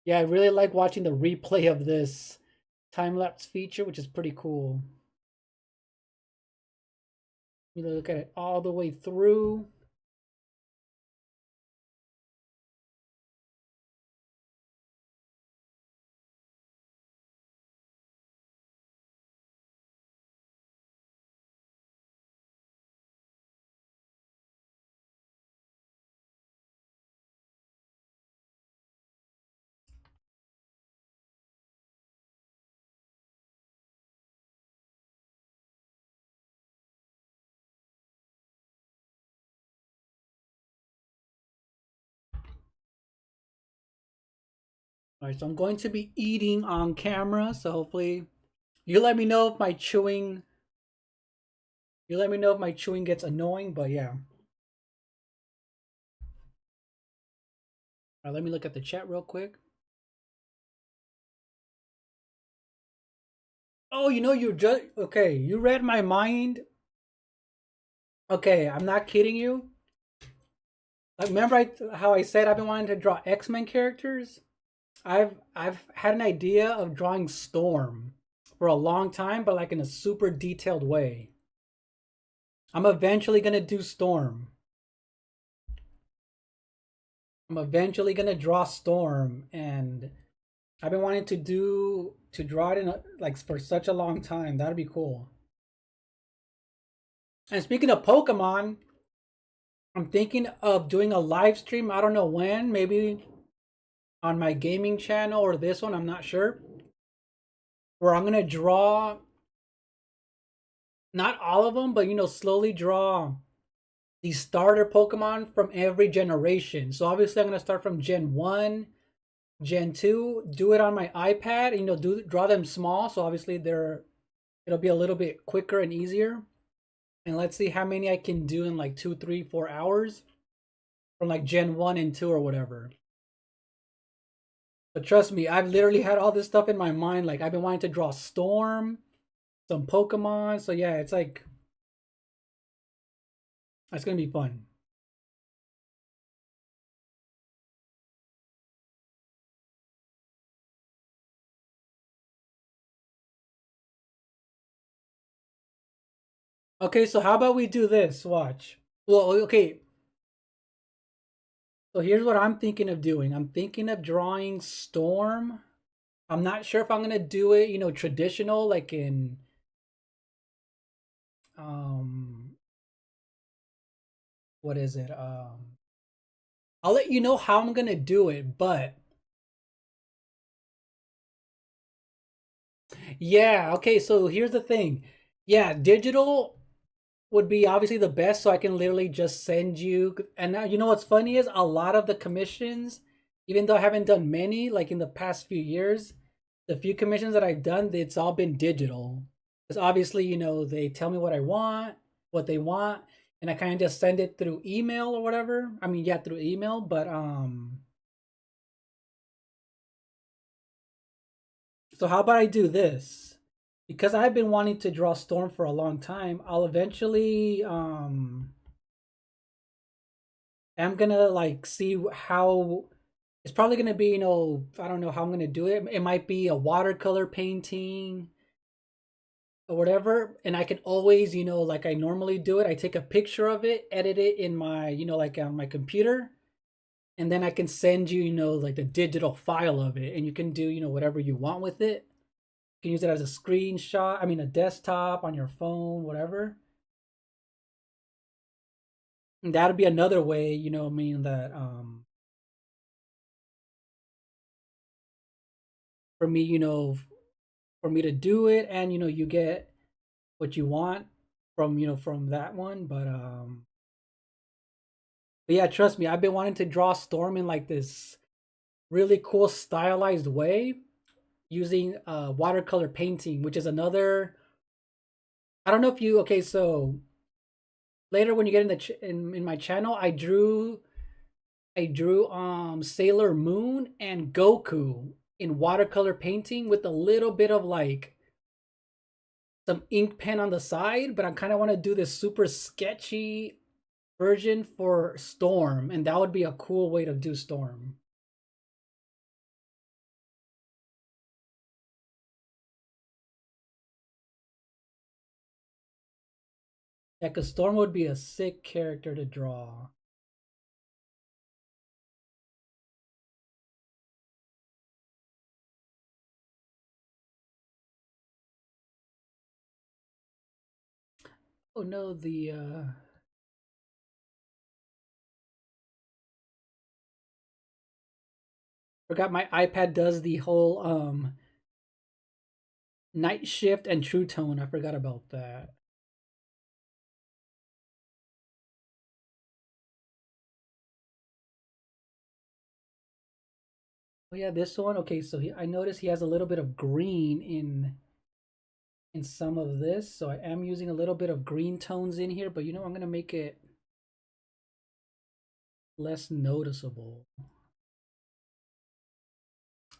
Yeah, I really like watching the replay of this time lapse feature, which is pretty cool. You look at it all the way through. All right, so I'm going to be eating on camera, so hopefully you let me know if my chewing gets annoying, but yeah. All right, let me look at the chat real quick. Oh, you just okay, you read my mind. Okay, I'm not kidding you. Like, remember how I said I've been wanting to draw X-Men characters? I've had an idea of drawing Storm for a long time, but like in a super detailed way. I'm eventually gonna do Storm. I'm eventually gonna draw Storm, and I've been wanting to draw it like for such a long time. That'd be cool. And speaking of Pokemon, I'm thinking of doing a live stream. I don't know when, maybe on my gaming channel or this one. I'm not sure. Where I'm gonna draw not all of them, but slowly draw the starter Pokemon from every generation. So obviously I'm gonna start from Gen 1, Gen 2, do it on my iPad, draw them small, so obviously it'll be a little bit quicker and easier. And let's see how many I can do in like 2, 3, 4 hours from like Gen 1 and 2 or whatever. But trust me, I've literally had all this stuff in my mind. Like I've been wanting to draw Storm, some Pokemon. So yeah, it's like it's gonna be fun. Okay, so how about we do this? Watch. Well, okay. So here's what I'm thinking of doing. I'm thinking of drawing Storm. I'm not sure if I'm gonna do it, traditional, like in um what is it? I'll let you know how I'm gonna do it, but yeah, okay, so here's the thing. Yeah, digital would be obviously the best, so I can literally just send you. And now, what's funny is a lot of the commissions, even though I haven't done many, like in the past few years, the few commissions that I've done, it's all been digital. Because obviously, they tell me what I want, what they want, and I kind of just send it through email or whatever. I mean, yeah, through email, but so how about I do this? Because I've been wanting to draw Storm for a long time, I'll eventually I'm gonna like see how it's probably gonna be, I don't know how I'm gonna do it. It might be a watercolor painting or whatever, and I can always, like I normally do it, I take a picture of it, edit it in my, like on my computer, and then I can send you, like the digital file of it, and you can do, whatever you want with it. You can use it as a screenshot, I mean a desktop, on your phone, whatever. And that'd be another way, I mean that for me, for me to do it, and you get what you want from from that one. But yeah, trust me, I've been wanting to draw Storm in like this really cool stylized way using watercolor painting, which is another. I don't know if you okay. So later when you get in in my channel, I drew Sailor Moon and Goku in watercolor painting with a little bit of like some ink pen on the side, but I kind of want to do this super sketchy version for Storm, and that would be a cool way to do Storm. Yeah, because Storm would be a sick character to draw. Oh no, the forgot my iPad does the whole night shift and true tone. I forgot about that. Oh yeah, this one. Okay, so I noticed he has a little bit of green in some of this, so I am using a little bit of green tones in here, but you know I'm gonna make it less noticeable.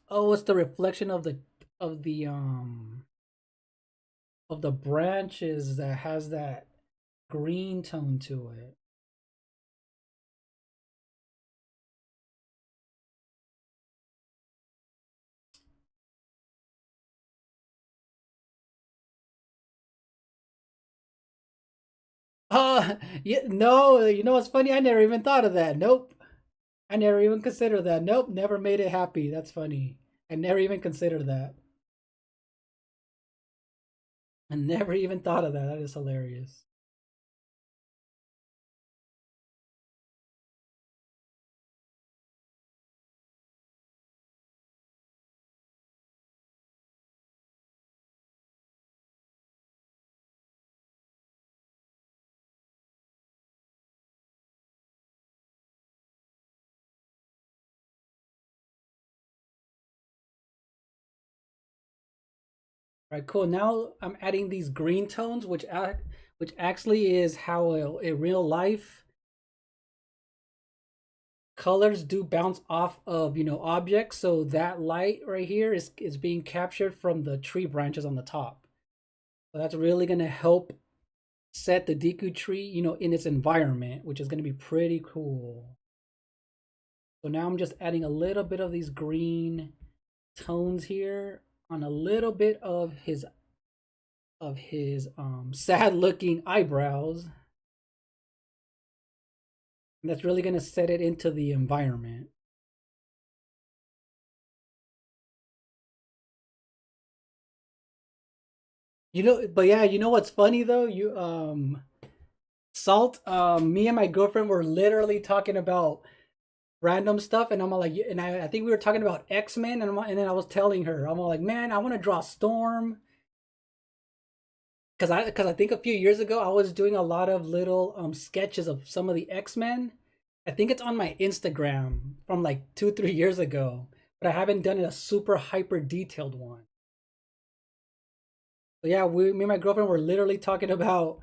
Oh, it's the reflection of the of the branches that has that green tone to it. Yeah, no, you know what's funny? I never even thought of that. Nope. I never even considered that. Nope, never made it happy. That's funny. I never even considered that. I never even thought of that. That is hilarious. Right, cool. Now I'm adding these green tones, which actually is how in real life colors do bounce off of objects. So that light right here is being captured from the tree branches on the top. So that's really gonna help set the Deku tree, in its environment, which is gonna be pretty cool. So now I'm just adding a little bit of these green tones here on a little bit of his sad looking eyebrows. And that's really gonna set it into the environment. But yeah, you know what's funny though? You Salt, me and my girlfriend were literally talking about random stuff, and I'm all like, and I think we were talking about X-Men, and then I was telling her, I'm all like, man, I want to draw Storm, because I think a few years ago I was doing a lot of little sketches of some of the X-Men. I think it's on my Instagram from like 2 3 years ago, but I haven't done a super hyper detailed one. But yeah, me and my girlfriend were literally talking about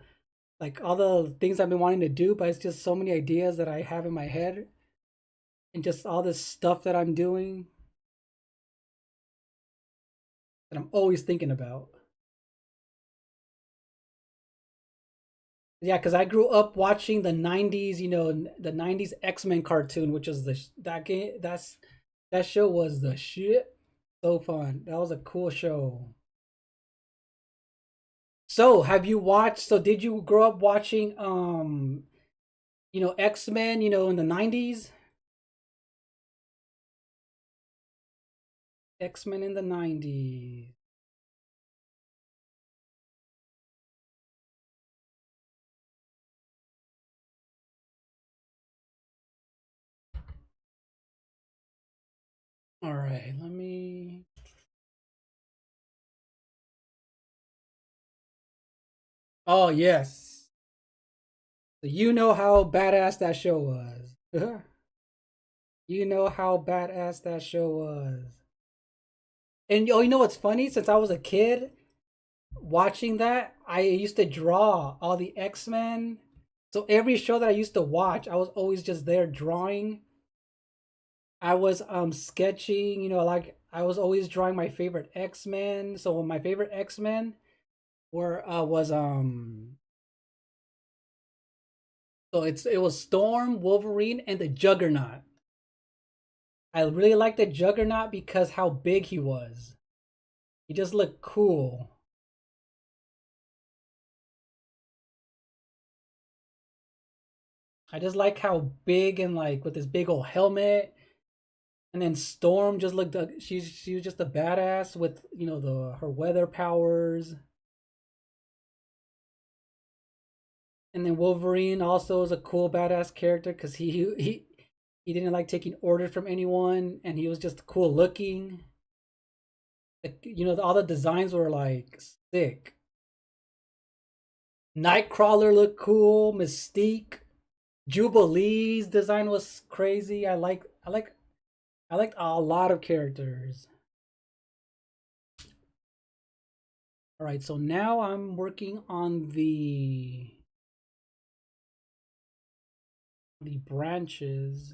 like all the things I've been wanting to do, but it's just so many ideas that I have in my head and just all this stuff that I'm doing that I'm always thinking about. Yeah, because I grew up watching the '90s, the '90s X-Men cartoon, which is that game. That show was the shit. So fun. That was a cool show. So, have you watched? So, did you grow up watching X-Men, in the '90s? X-Men in the '90s. All right, let me. Oh yes, so you know how badass that show was. You know how badass that show was. And oh, you know what's funny? Since I was a kid watching that, I used to draw all the X-Men. So every show that I used to watch, I was always just there drawing. I was sketching, like I was always drawing my favorite X-Men. So my favorite X-Men were was so it was Storm, Wolverine, and the Juggernaut. I really liked the Juggernaut because how big he was. He just looked cool. I just like how big and like with this big old helmet. And then Storm just looked she was just a badass with, you know, the her weather powers. And then Wolverine also is a cool badass character because he didn't like taking orders from anyone and he was just cool looking. Like, you know, all the designs were like sick. Nightcrawler looked cool. Mystique, Jubilee's design was crazy. I liked a lot of characters. All right, so now I'm working on the branches.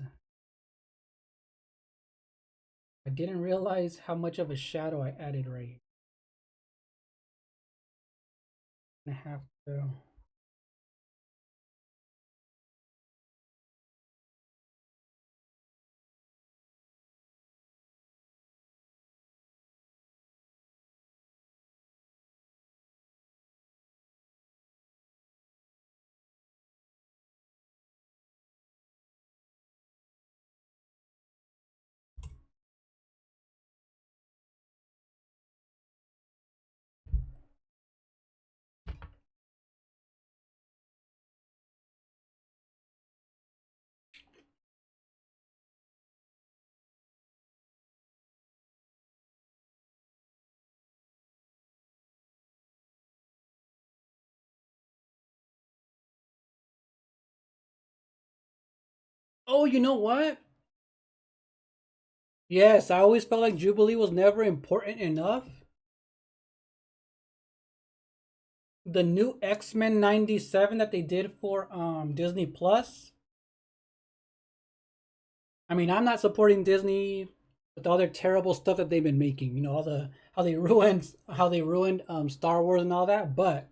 I didn't realize how much of a shadow I added right. I have to. Oh, you know what? Yes, I always felt like Jubilee was never important enough. The new X-Men 97 that they did for Disney Plus. I mean, I'm not supporting Disney with all their terrible stuff that they've been making. You know, all the how they ruined Star Wars and all that, but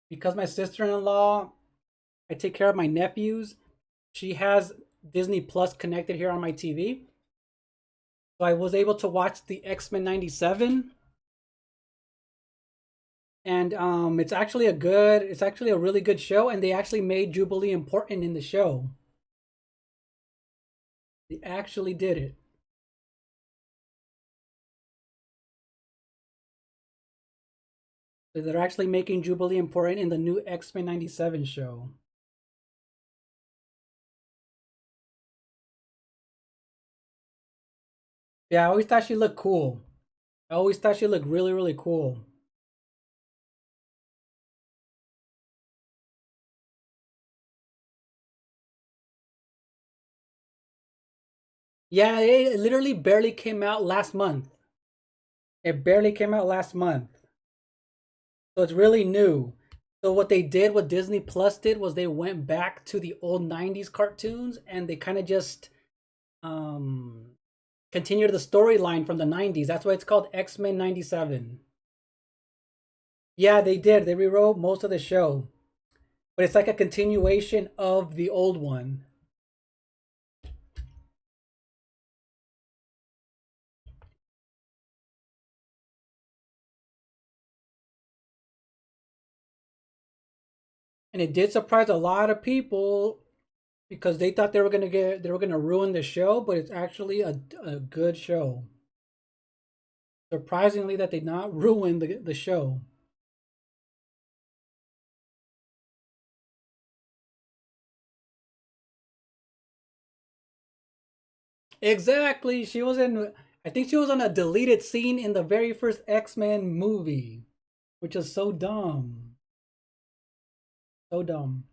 because my sister-in-law, I take care of my nephews, she has Disney Plus connected here on my TV. So I was able to watch the X-Men 97 and it's actually a really good show and they actually made Jubilee important in the show. They actually did it. So they're actually making Jubilee important in the new X-Men 97 show. Yeah, I always thought she looked cool. I always thought she looked really, really cool. Yeah, it literally barely came out last month. It barely came out last month. So it's really new. So what they did, what Disney Plus did, was they went back to the old '90s cartoons and they kind of just um continued the storyline from the '90s. That's why it's called X-Men '97. Yeah, they did. They rewrote most of the show, but it's like a continuation of the old one. And it did surprise a lot of people because they thought they were gonna ruin the show, but it's actually a good show. Surprisingly, that did not ruin the show. Exactly, she was in. I think she was on a deleted scene in the very first X-Men movie, which is so dumb, so dumb.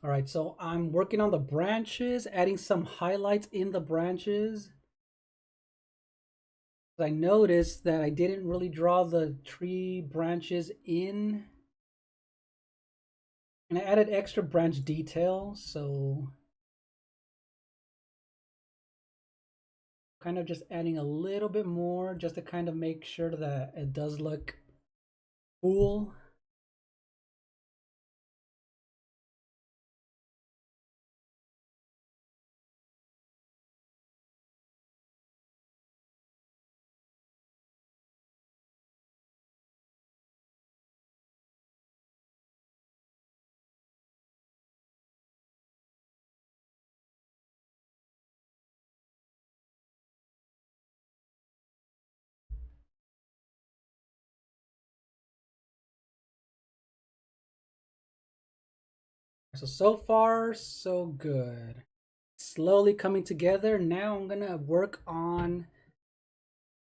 All right, so I'm working on the branches, adding some highlights in the branches. I noticed that I didn't really draw the tree branches in, and I added extra branch detail, so kind of just adding a little bit more just to kind of make sure that it does look cool. So far, so good. Slowly coming together. Now I'm gonna work on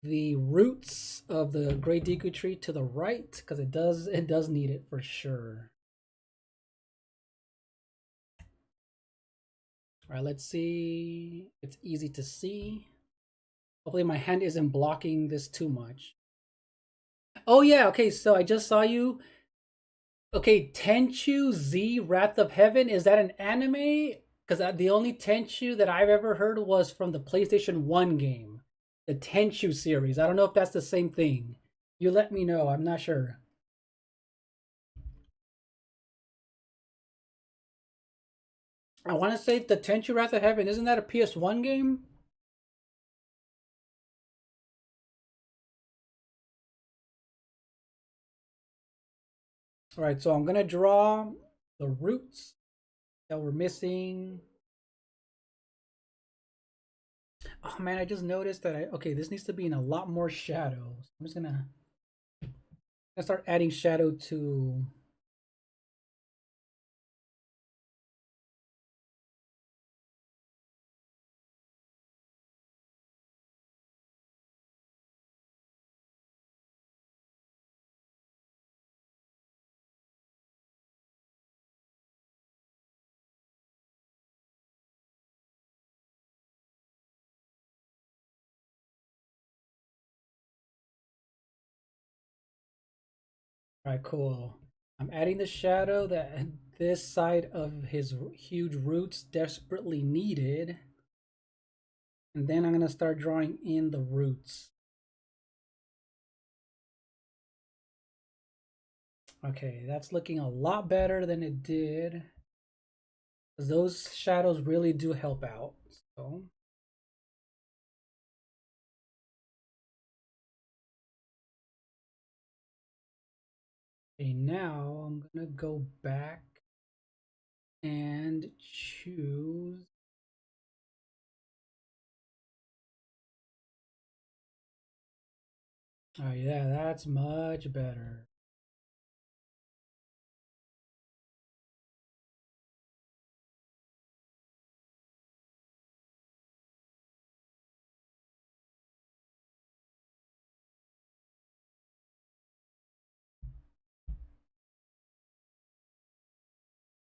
the roots of the Great Deku tree to the right because it does need it for sure. All right, let's see. It's easy to see. Hopefully my hand isn't blocking this too much. Oh yeah, okay, so I just saw you. Okay, Tenchu Z Wrath of Heaven, is that an anime? Because the only Tenchu that I've ever heard was from the PlayStation 1 game, the Tenchu series. I don't know if that's the same thing. You let me know, I'm not sure. I want to say the Tenchu Wrath of Heaven, isn't that a PS1 game? All right, so I'm going to draw the roots that we're missing. Oh man, I just noticed that okay, this needs to be in a lot more shadows. I'm just gonna start adding shadow to. All right, cool. I'm adding the shadow that this side of his huge roots desperately needed. And then I'm gonna start drawing in the roots. Okay, that's looking a lot better than it did. Those shadows really do help out. So okay, now I'm gonna go back and choose. Oh yeah, that's much better.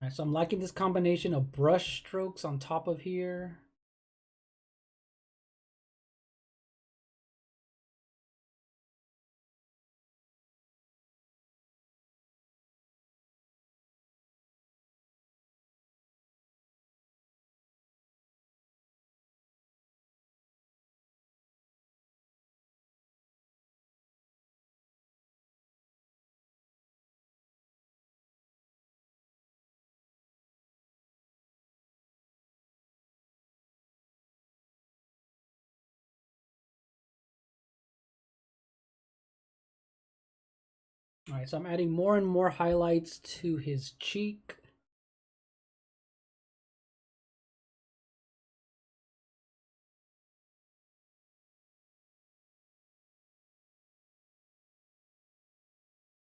All right, so I'm liking this combination of brush strokes on top of here. All right, so I'm adding more and more highlights to his cheek.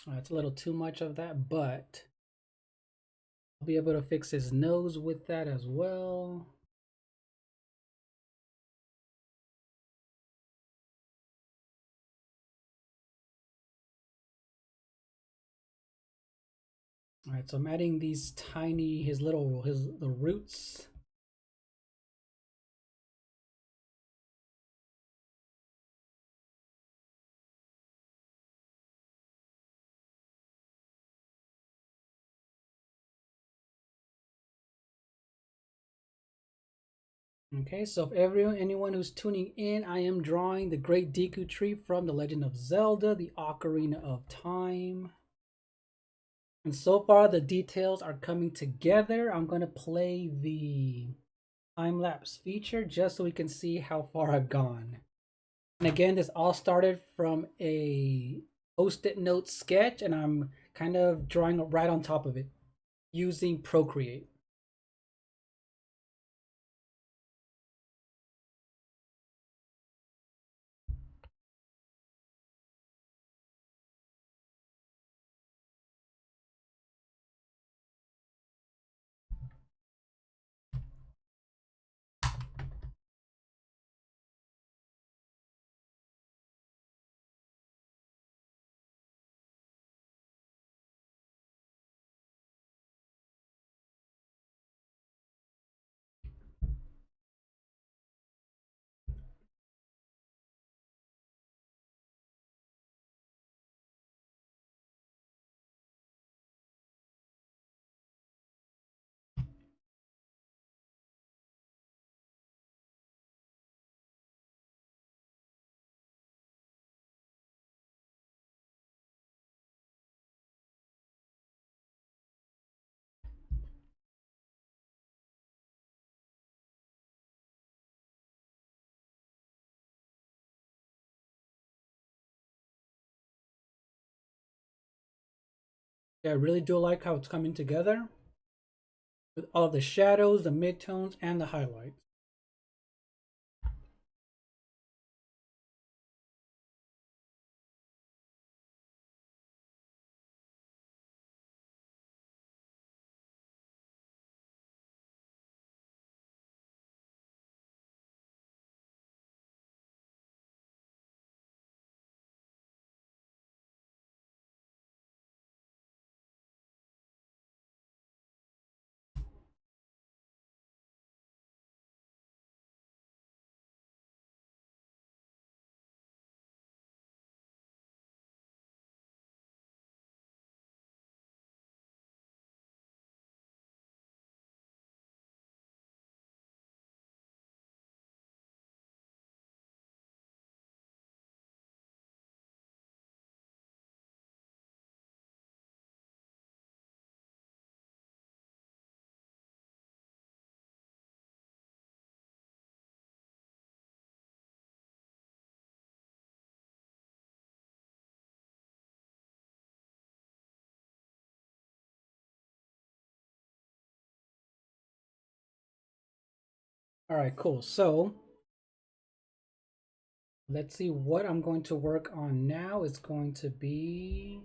It's a little too much of that, but I'll be able to fix his nose with that as well. All right, so I'm adding these tiny, the roots. Okay, so if anyone who's tuning in, I am drawing the Great Deku Tree from The Legend of Zelda, the Ocarina of Time. And so far, the details are coming together. I'm going to play the time-lapse feature just so we can see how far I've gone. And again, this all started from a post-it note sketch, and I'm kind of drawing right on top of it using Procreate. Yeah, I really do like how it's coming together with all the shadows, the midtones, and the highlights. All right, cool. So let's see what I'm going to work on now. It's going to be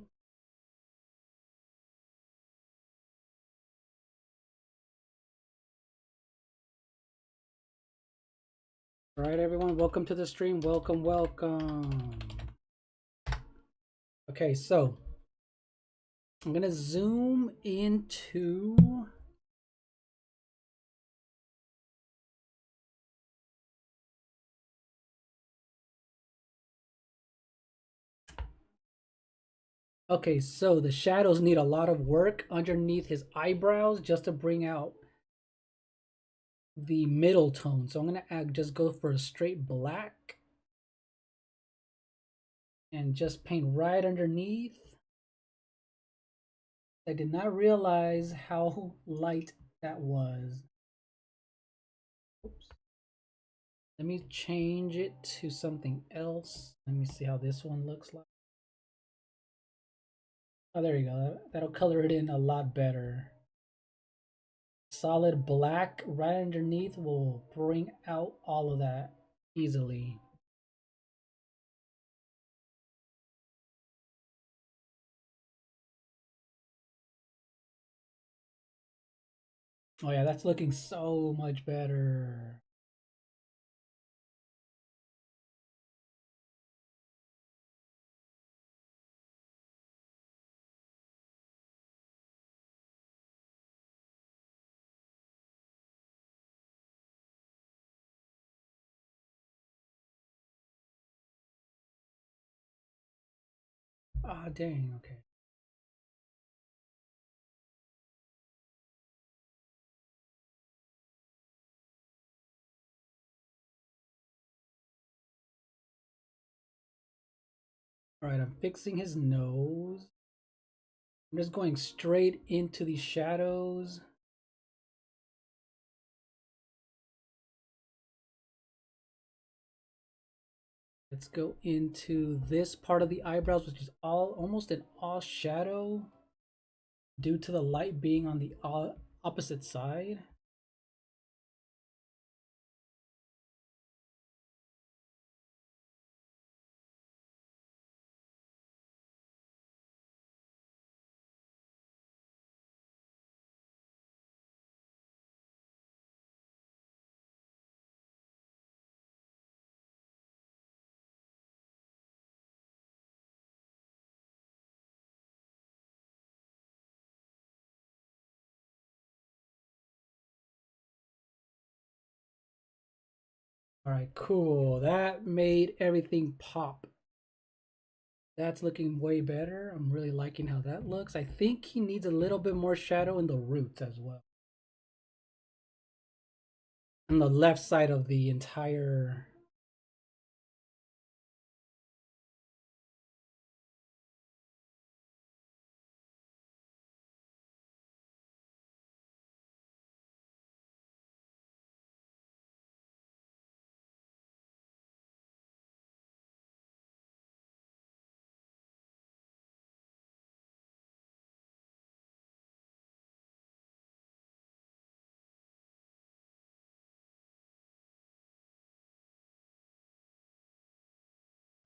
all right, everyone. Welcome to the stream. Welcome, welcome. Okay, so I'm gonna zoom into okay, so the shadows need a lot of work underneath his eyebrows just to bring out the middle tone. So I'm gonna just go for a straight black and just paint right underneath. I did not realize how light that was. Oops. Let me change it to something else. Let me see how this one looks like. Oh, there you go. That'll color it in a lot better. Solid black right underneath will bring out all of that easily. Oh yeah, that's looking so much better. Ah, dang, okay. All right, I'm fixing his nose. I'm just going straight into these shadows. Let's go into this part of the eyebrows, which is almost an all shadow due to the light being on the opposite side. All right, cool. That made everything pop. That's looking way better. I'm really liking how that looks. I think he needs a little bit more shadow in the roots as well. On the left side of the entire.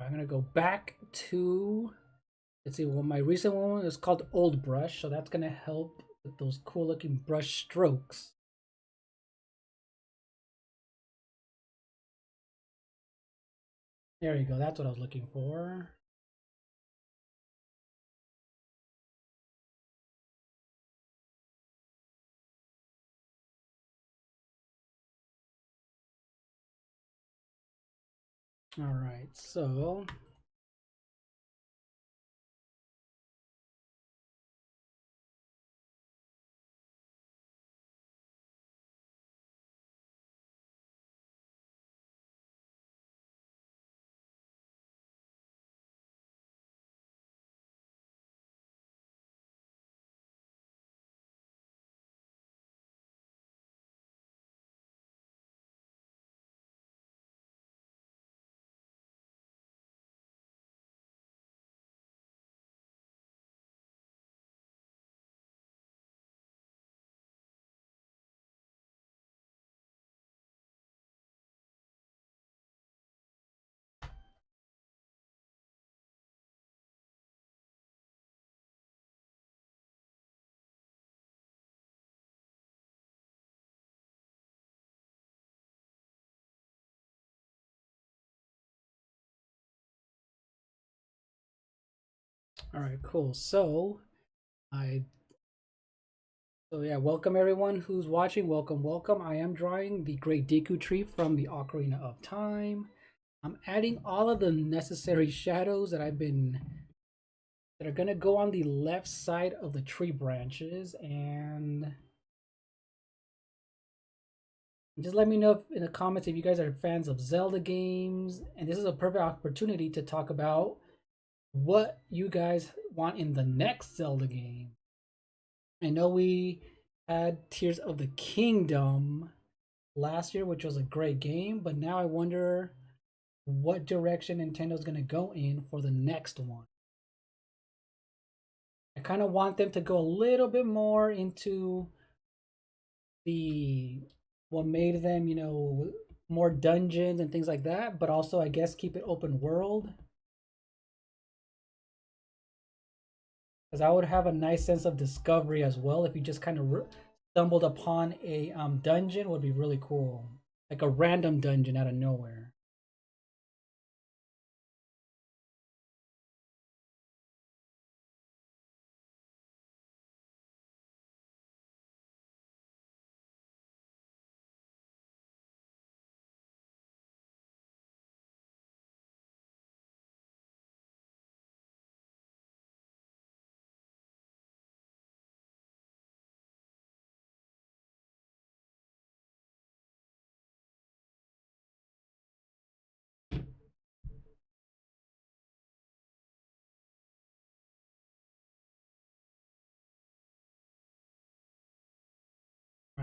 I'm gonna go back to, let's see, well, my recent one is called Old Brush, so that's gonna help with those cool looking brush strokes. There you go, that's what I was looking for. All right, so all right, cool. I so yeah, welcome everyone who's watching. Welcome, welcome. I am drawing the Great Deku tree from the Ocarina of Time. I'm adding all of the necessary shadows that are gonna go on the left side of the tree branches, and just let me know in the comments if you guys are fans of Zelda games. And this is a perfect opportunity to talk about what you guys want in the next Zelda game. I know we had Tears of the Kingdom last year, which was a great game, but now I wonder what direction Nintendo's going to go in for the next one. I kind of want them to go a little bit more into the what made them, more dungeons and things like that, but also I guess keep it open world. Because I would have a nice sense of discovery as well if you just kind of stumbled upon a dungeon. Would be really cool, like a random dungeon out of nowhere.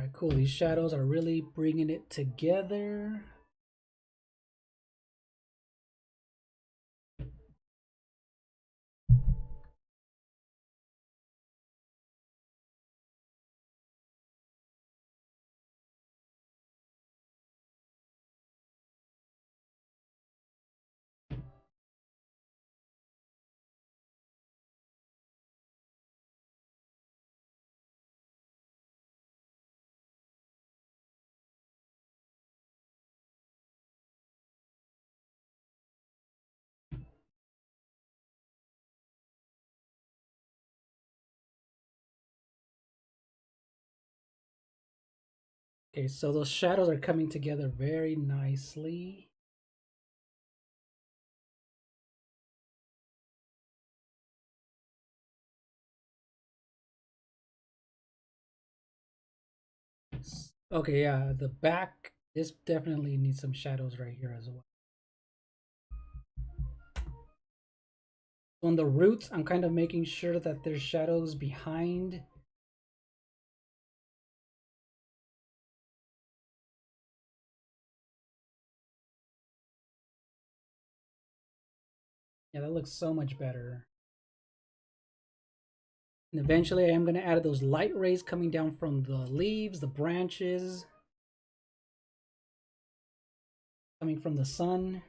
right, cool. These shadows are really bringing it together. Okay, so those shadows are coming together very nicely. Okay, yeah, the back, this definitely needs some shadows right here as well. On the roots, I'm kind of making sure that there's shadows behind. Yeah, that looks so much better. And eventually I am going to add those light rays coming down from the leaves, the branches, coming from the sun.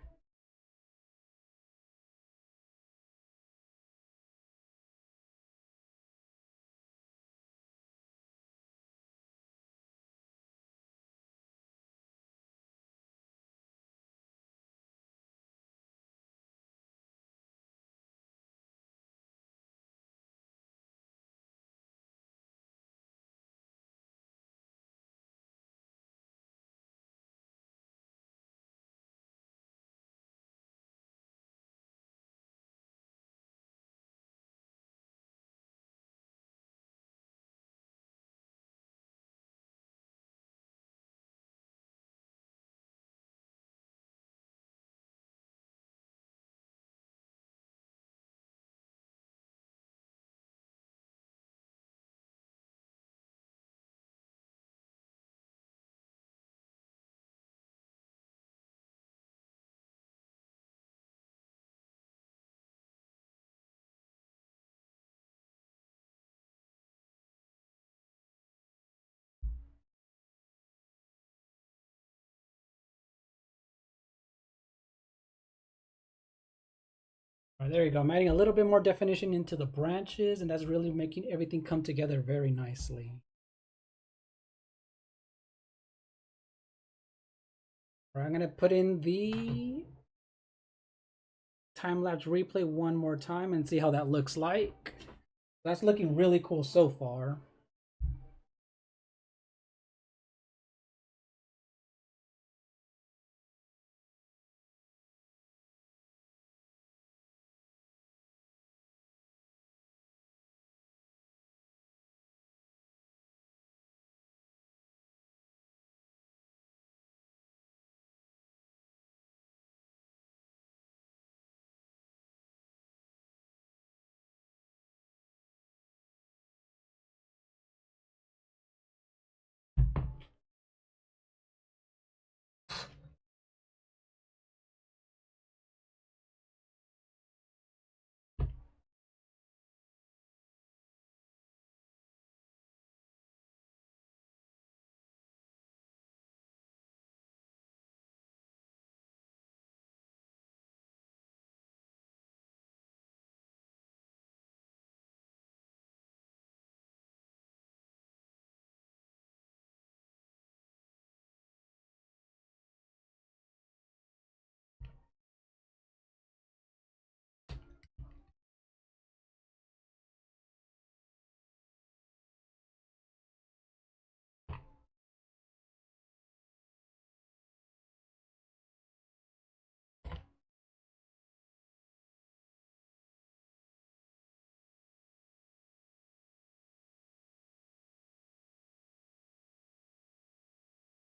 All right, there you go. I'm adding a little bit more definition into the branches, and that's really making everything come together very nicely. All right, I'm going to put in the time-lapse replay one more time and see how that looks like. That's looking really cool so far.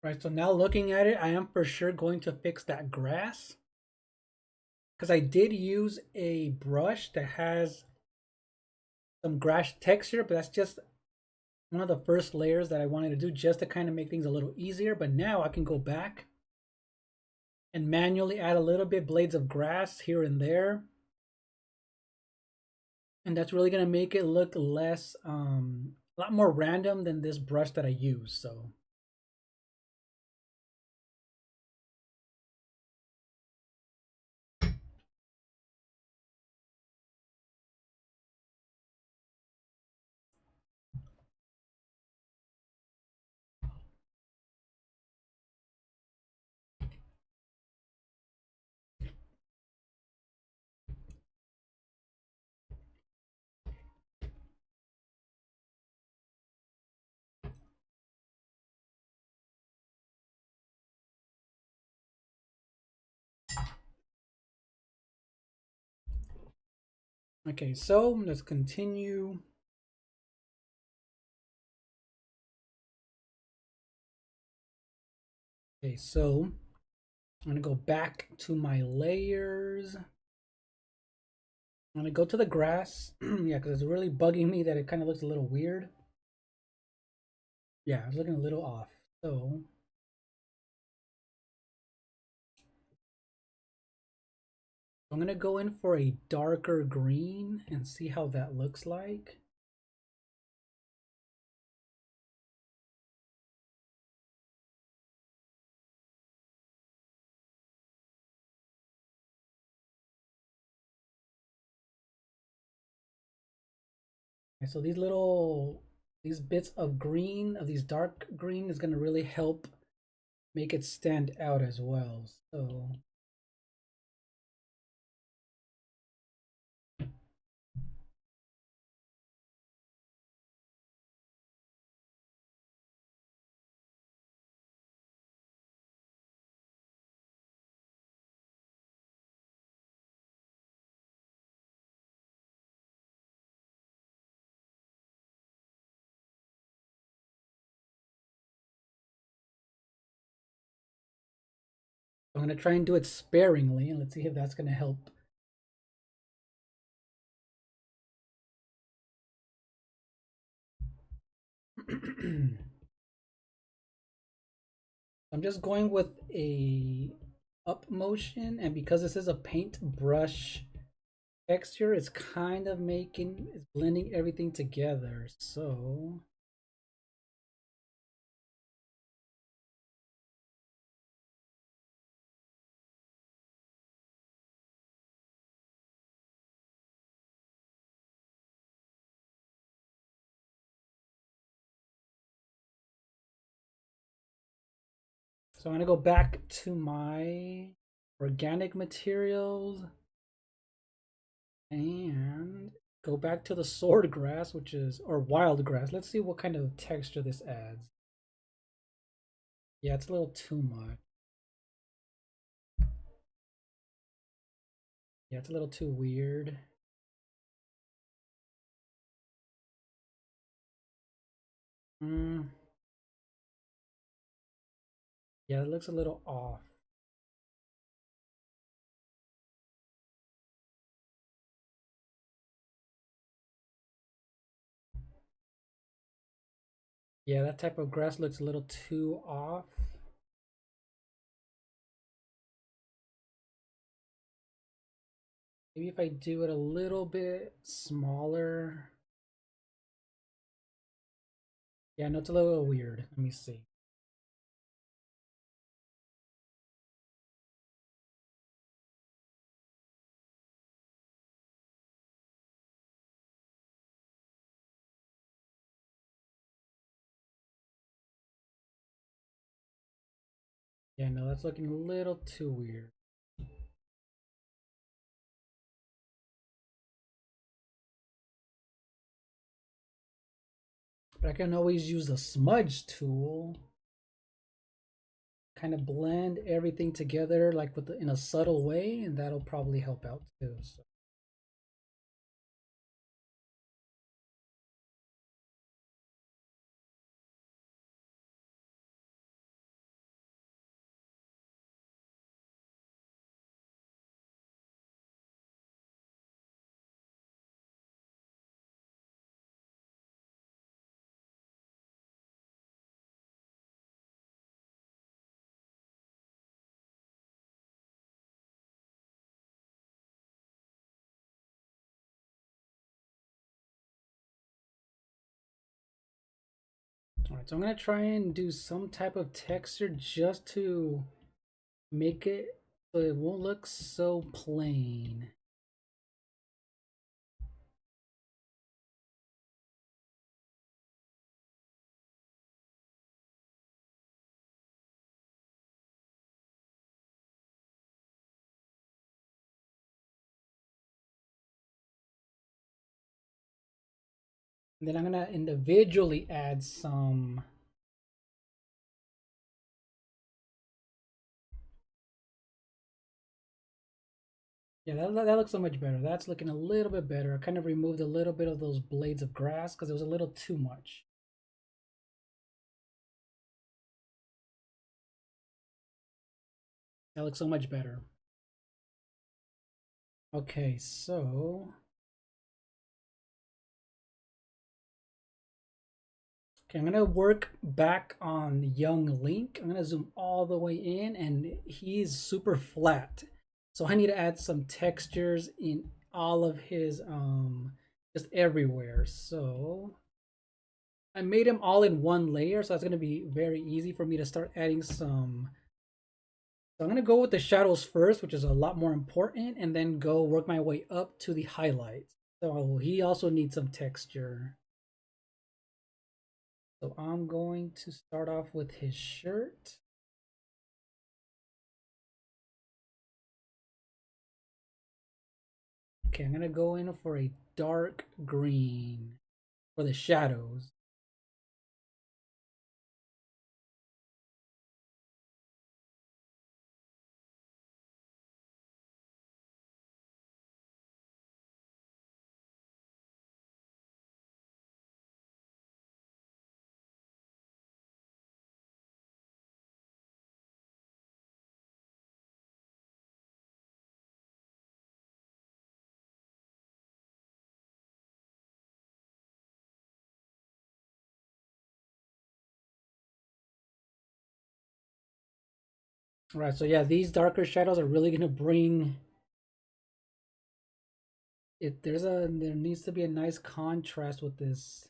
Right, so now looking at it, I am for sure going to fix that grass. Because I did use a brush that has some grass texture, but that's just one of the first layers that I wanted to do just to kind of make things a little easier. But now I can go back and manually add a little bit blades of grass here and there. And that's really going to make it look less, a lot more random than this brush that I use. So okay, so let's continue. Okay, so I'm gonna go back to my layers. I'm gonna go to the grass. Yeah, because it's really bugging me that it kind of looks a little weird. Yeah, it's looking a little off. So I'm gonna go in for a darker green and see how that looks like. Okay, so these bits of green, of these dark green, is gonna really help make it stand out as well. So I'm gonna try and do it sparingly, and let's see if that's gonna help. I'm just going with a up motion, and because this is a paintbrush texture, it's kind of it's blending everything together. So I'm gonna go back to my organic materials and go back to the sword grass, which is, or wild grass. Let's see what kind of texture this adds. Yeah, it's a little too much. Yeah, it's a little too weird. Mm, yeah, it looks a little off. Yeah, that type of grass looks a little too off. Maybe if I do it a little bit smaller. Yeah, no, it's a little weird. Let me see. Yeah, no, that's looking a little too weird. But I can always use the smudge tool. Kind of blend everything together like in a subtle way, and that'll probably help out too. So. All right, so I'm gonna try and do some type of texture just to make it so it won't look so plain. And then I'm gonna individually add some. Yeah, that looks so much better. That's looking a little bit better. I kind of removed a little bit of those blades of grass because it was a little too much. That looks so much better. Okay, so okay, I'm gonna work back on young Link. I'm gonna zoom all the way in, and he's super flat. So I need to add some textures in all of his just everywhere. So I made him all in one layer, so that's gonna be very easy for me to start adding some. So I'm gonna go with the shadows first, which is a lot more important, and then go work my way up to the highlights. So he also needs some texture. So I'm going to start off with his shirt. Okay, I'm gonna go in for a dark green for the shadows. All right, so yeah, these darker shadows are really gonna bring it. There needs to be a nice contrast with these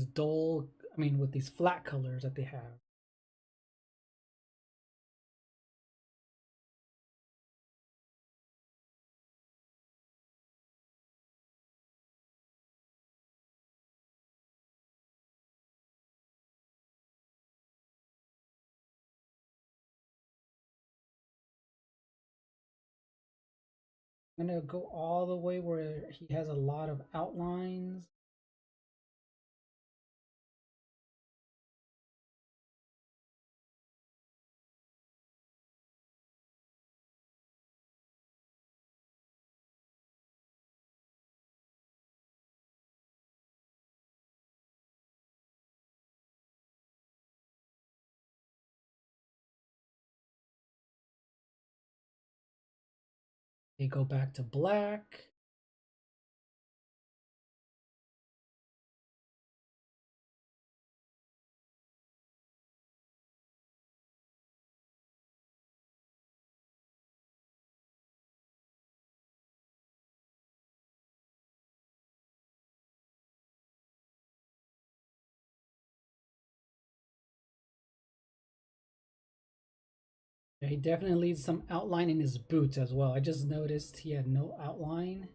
dull, I mean, with these flat colors that they have. I'm gonna go all the way where he has a lot of outlines. They go back to black. Yeah, he definitely needs some outline in his boots as well. I just noticed he had no outline.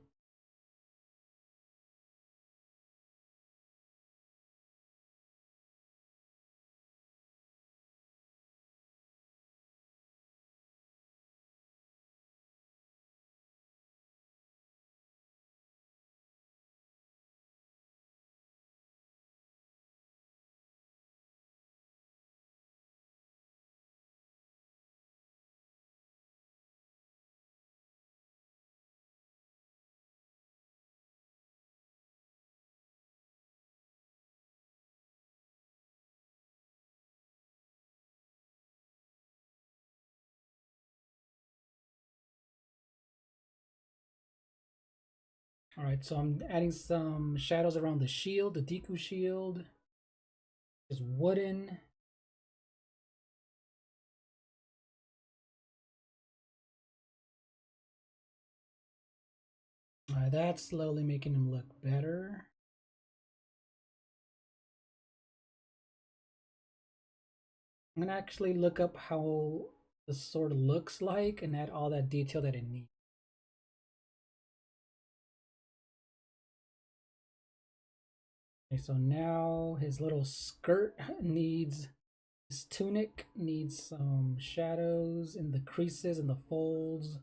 All right, so I'm adding some shadows around the shield. The Deku shield is wooden. That's slowly making him look better. I'm gonna actually look up how the sword looks like and add all that detail that it needs. Okay, so now his little skirt needs, his tunic needs some shadows in the creases and the folds.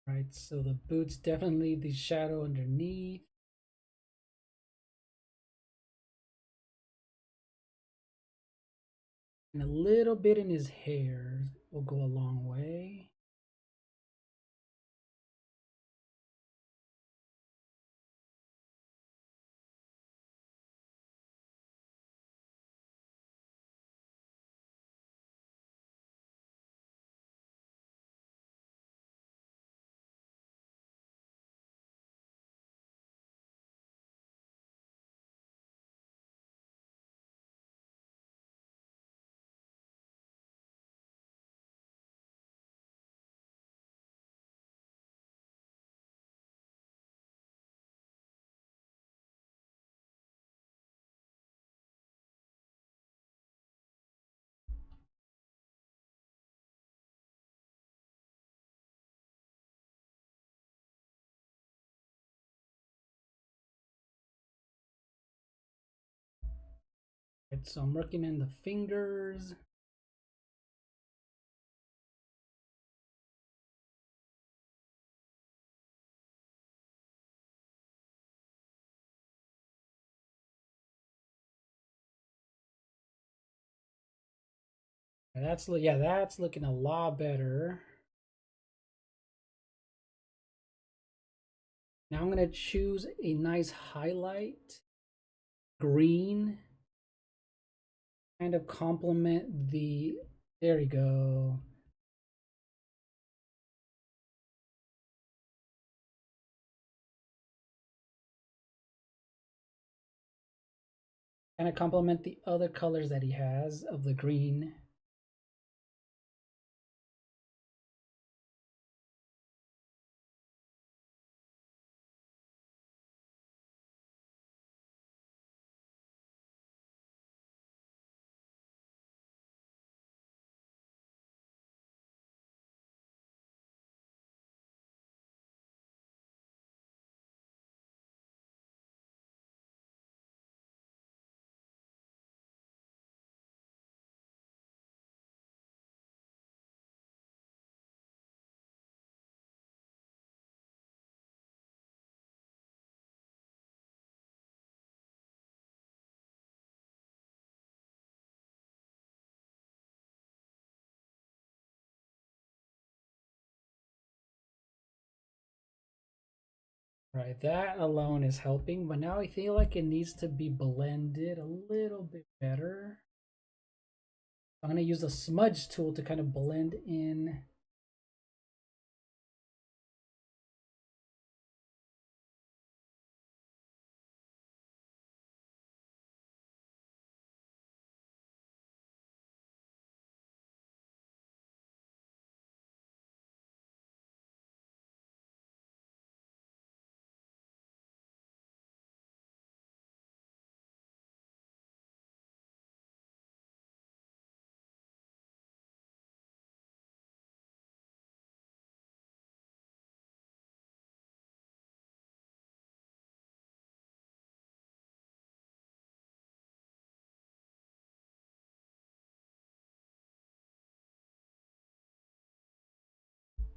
Right, so the boots definitely the shadow underneath. And a little bit in his hair will go a long way. Right, so I'm working in the fingers. That's yeah, that's looking a lot better. Now I'm gonna choose a nice highlight, green, kind of complement the. There we go. Kind of complement the other colors that he has of the green. Right, that alone is helping, but now I feel like it needs to be blended a little bit better. I'm gonna use the smudge tool to kind of blend in.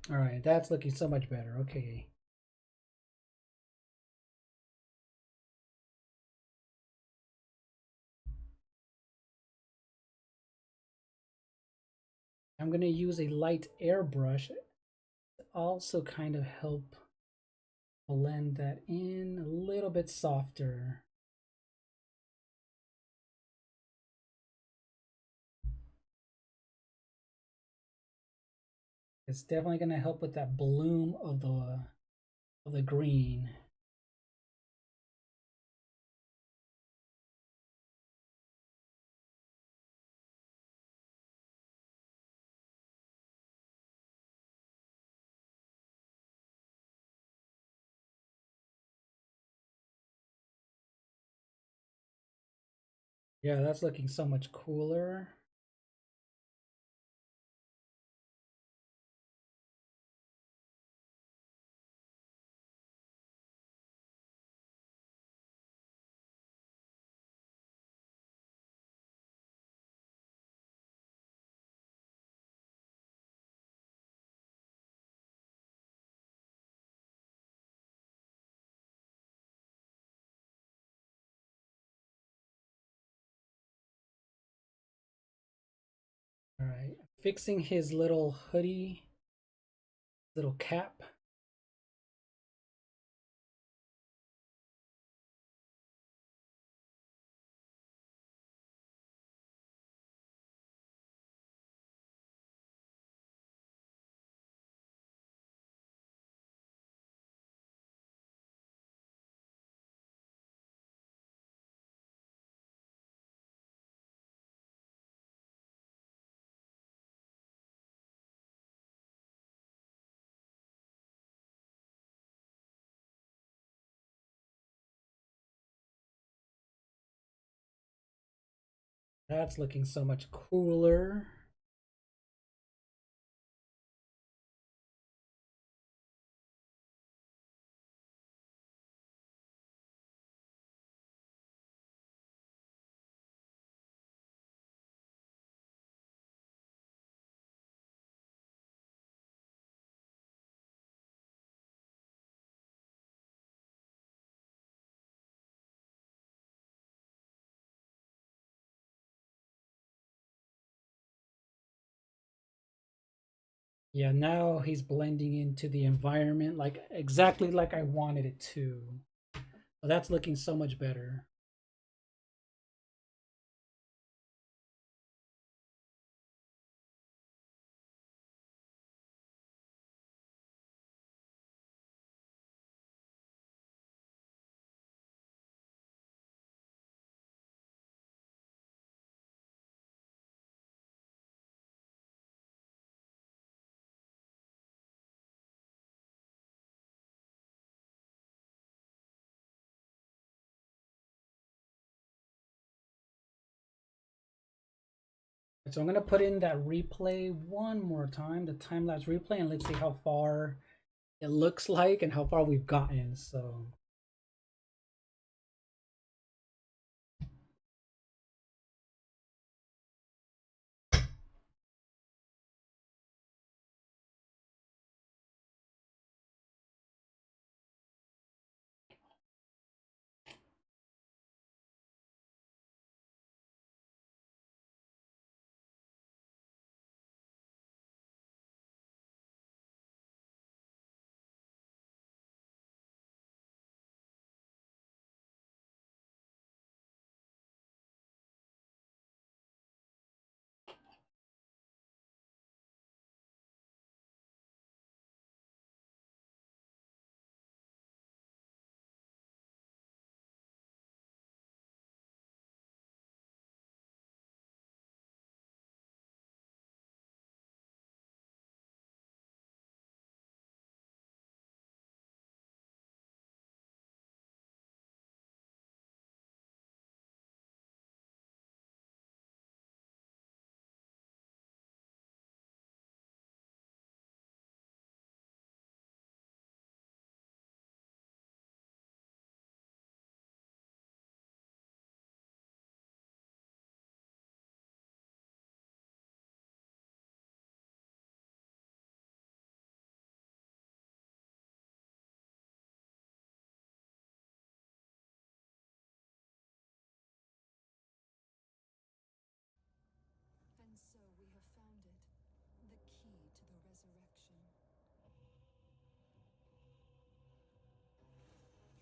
All right, that's looking so much better. Okay. I'm going to use a light airbrush to also kind of help blend that in a little bit softer. It's definitely going to help with that bloom of the green. Yeah, that's looking so much cooler. All right, fixing his little hoodie, little cap. That's looking so much cooler. Yeah, now he's blending into the environment like exactly like I wanted it to. But that's looking so much better. So I'm gonna put in that replay one more time, the time lapse replay, and let's see how far it looks like and how far we've gotten. So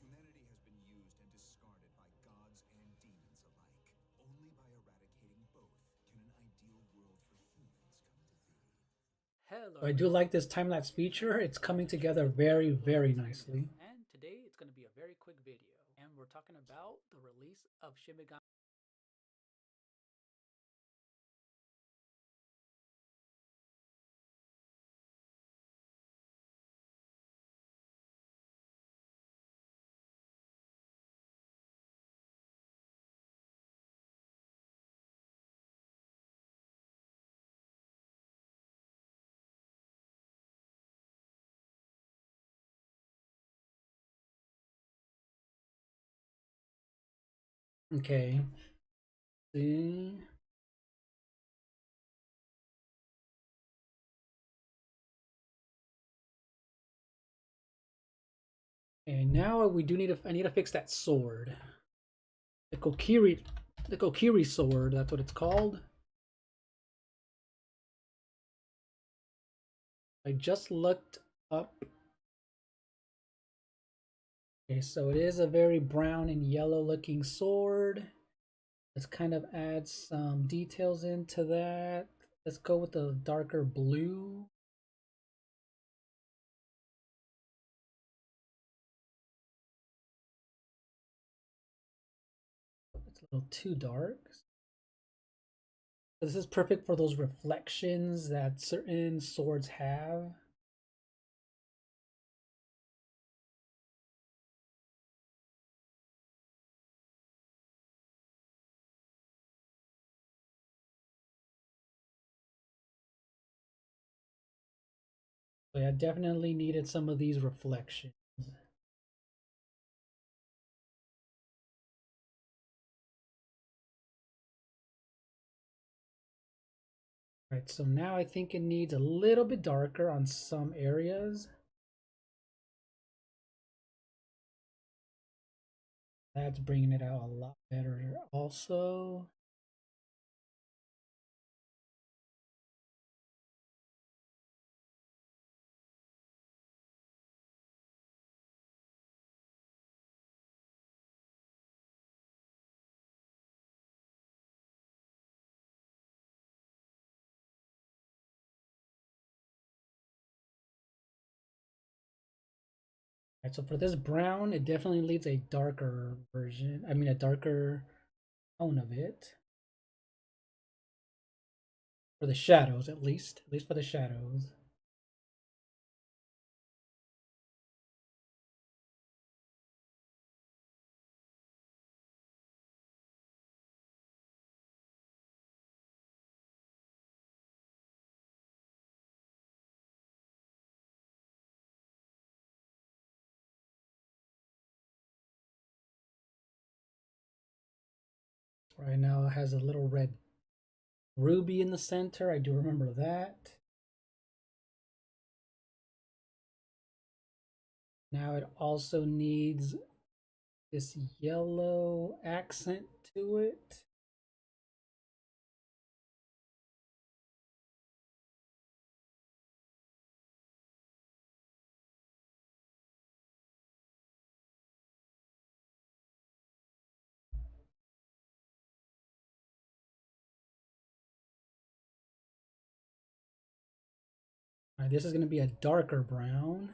Humanity has been used and discarded by gods and demons alike. Only by eradicating both can an ideal world for humans come to be. So I do like this time-lapse feature. It's coming together very, very nicely. And today it's going to be a very quick video. And we're talking about the release of Shin Megami. Okay. See. And now we do need to. I need to fix that sword. The Kokiri sword. That's what it's called. I just looked up. Okay, so it is a very brown and yellow looking sword. Let's kind of add some details into that. Let's go with the darker blue. It's a little too dark. This is perfect for those reflections that certain swords have. So I definitely needed some of these reflections. Right, so now I think it needs a little bit darker on some areas. That's bringing it out a lot better also. Right, so for this brown, it definitely needs a darker version. I mean, a darker tone of it. For the shadows, at least. At least for the shadows. Right now it has a little red ruby in the center. I do remember that. Now it also needs this yellow accent to it. All right, this is going to be a darker brown.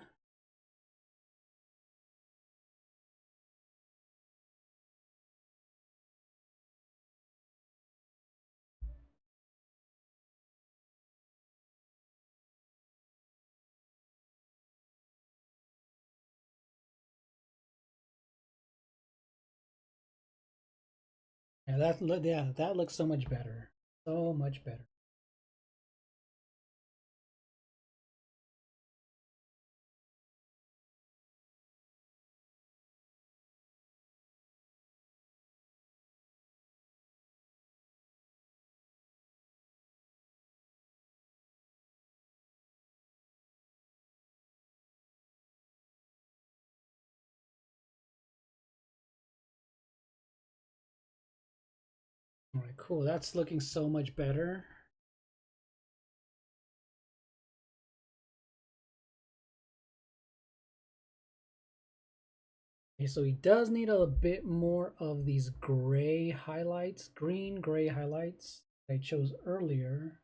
Yeah, that looks so much better. So much better. All right, cool. That's looking so much better. Okay, so he does need a bit more of these gray highlights, green gray highlights I chose earlier.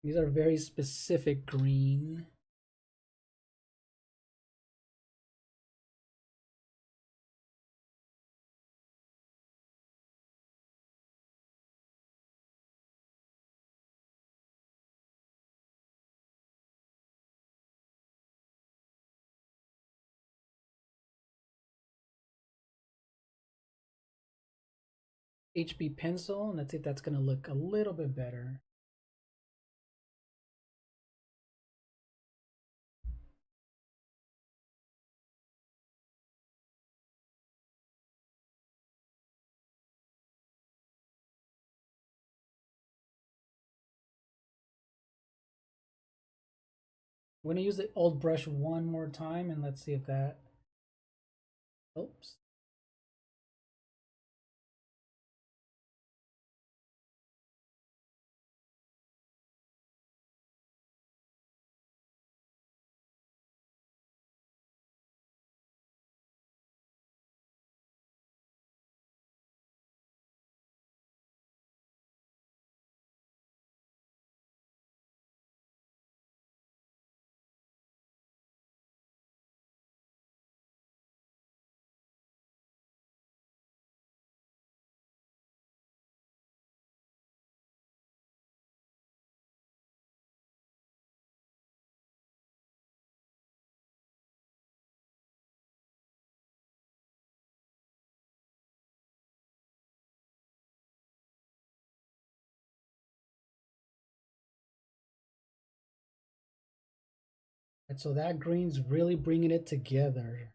These are very specific green. HB pencil, and let's see if that's going to look a little bit better. I'm going to use the old brush one more time, and let's see if that helps. And so that green's really bringing it together.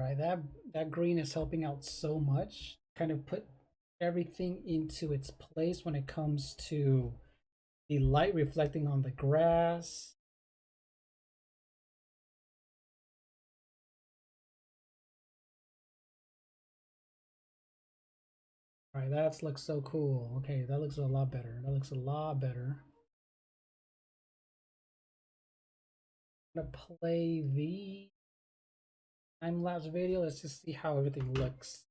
Right, that green is helping out so much. Kind of put everything into its place when it comes to the light reflecting on the grass. Right, that looks so cool. Okay, that looks a lot better. That looks a lot better. I'm gonna play the time lapse video. Let's just see how everything looks.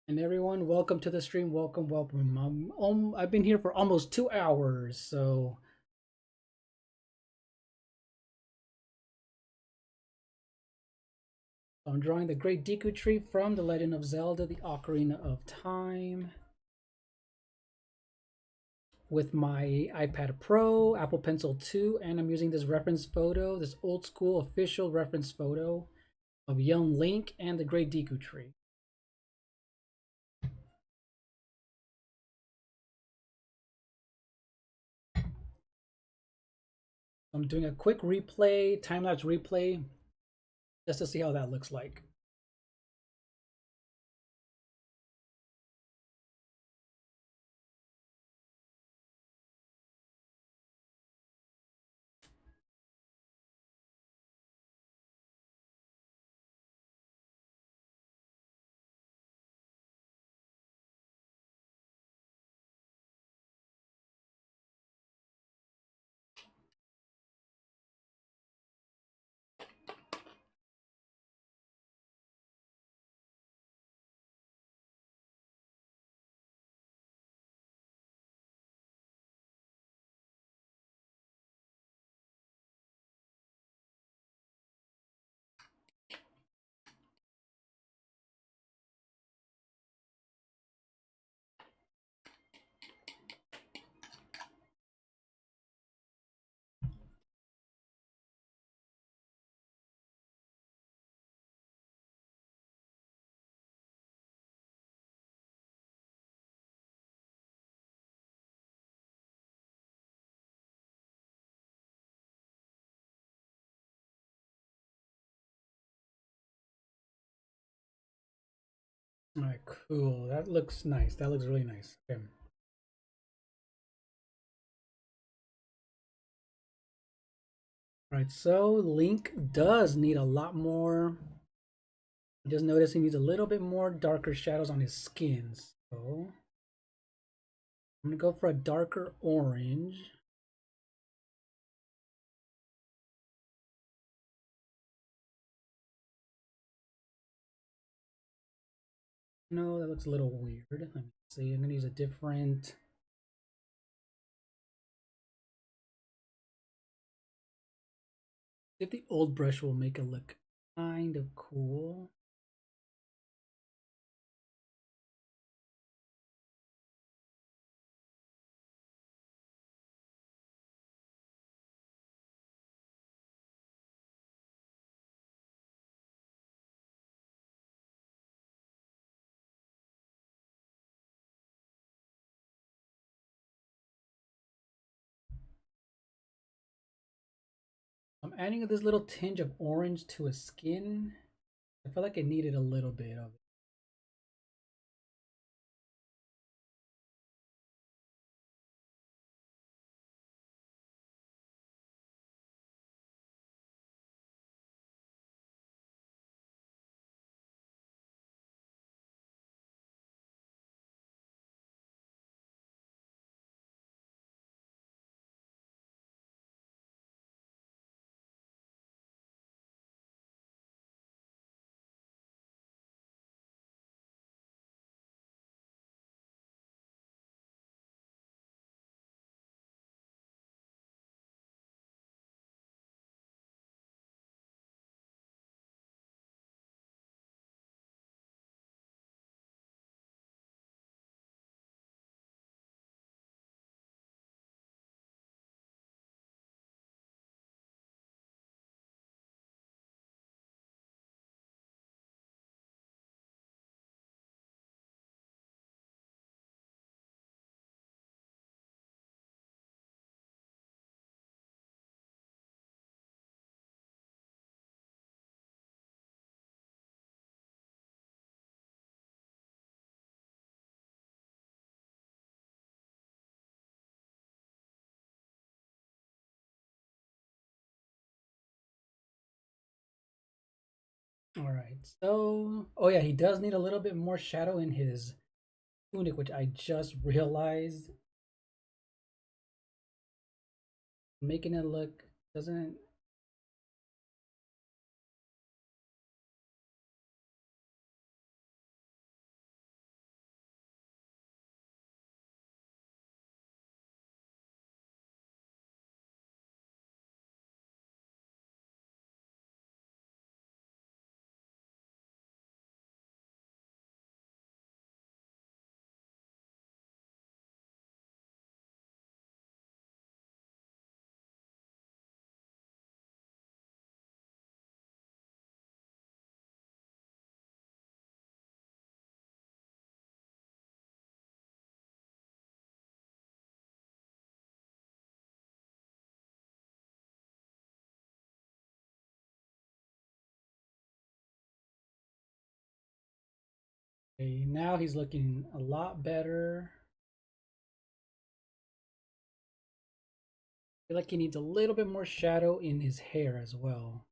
And everyone, welcome to the stream. Welcome, welcome. I've been here for almost 2 hours, so I'm drawing the Great Deku Tree from The Legend of Zelda, the Ocarina of Time, with my iPad Pro, Apple Pencil 2, and I'm using this reference photo, this old school official reference photo of young Link and the Great Deku Tree. I'm doing a quick replay, time-lapse replay, just to see how that looks like. All right, cool. That looks nice. That looks really nice. Okay. All right, so Link does need a lot more. Just notice he needs a little bit more darker shadows on his skin. So I'm gonna go for a darker orange. No, that looks a little weird. Let me see. I'm gonna use a different. If the old brush will make it look kind of cool. I'm adding this little tinge of orange to his skin. I feel like it needed a little bit of it. All right, so oh yeah, he does need a little bit more shadow in his tunic, which I just realized. Making it look doesn't. Okay, now he's looking a lot better. I feel like he needs a little bit more shadow in his hair as well.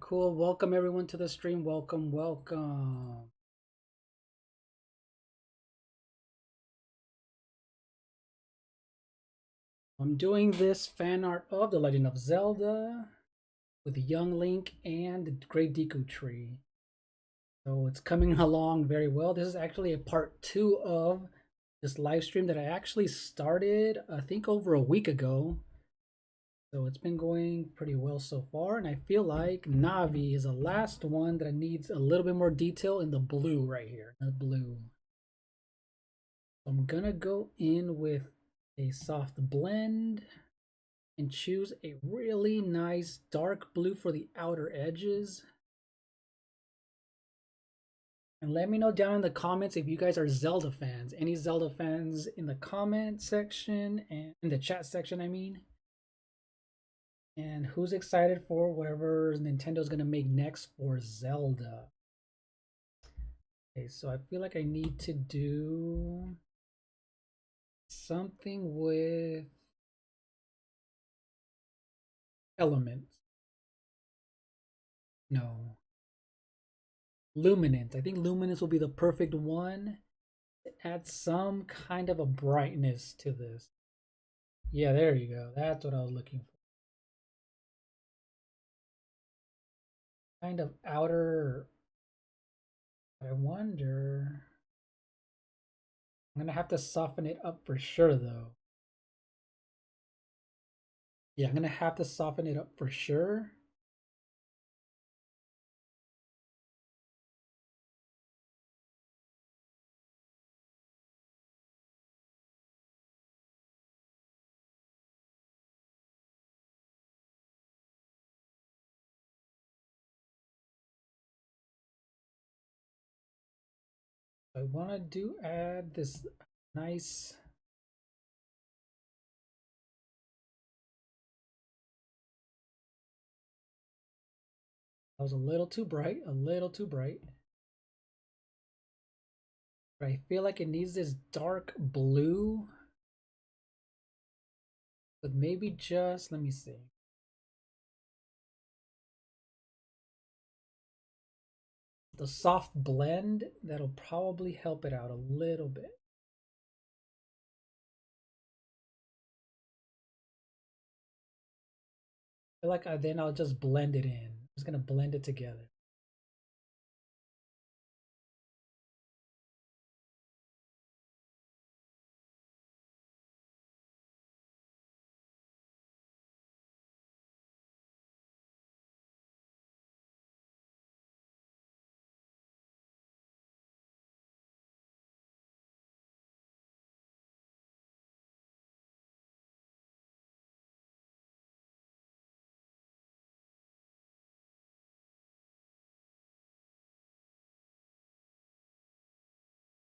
Cool. Welcome everyone to the stream. Welcome, welcome. I'm doing this fan art of The Legend of Zelda with young Link and the Great Deku Tree. So it's coming along very well. This is actually a part 2 of this live stream that I actually started, I think, over a week ago. So it's been going pretty well so far, and I feel like Navi is the last one that needs a little bit more detail in the blue right here. The blue. So I'm gonna go in with a soft blend and choose a really nice dark blue for the outer edges. And let me know down in the comments if you guys are Zelda fans. Any Zelda fans in the comment section and in the chat section, I mean. And who's excited for whatever Nintendo's gonna make next for Zelda? Okay, so I feel like I need to do something with elements. No. Luminance. I think luminance will be the perfect one to add some kind of a brightness to this. Yeah, there you go. That's what I was looking for. Kind of outer. I wonder. I'm gonna have to soften it up for sure, though. Yeah, I'm gonna have to soften it up for sure. I want to do add this nice. That was a little too bright, a little too bright. But I feel like it needs this dark blue. But maybe just, let me see. The soft blend, that'll probably help it out a little bit. I feel like then I'll just blend it in. I'm just gonna blend it together.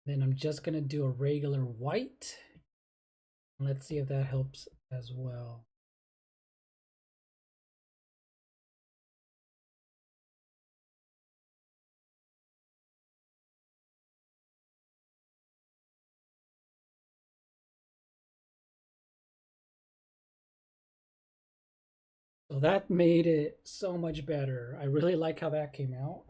Then I'm just gonna do a regular white. Let's see if that helps as well. So that made it so much better. I really like how that came out.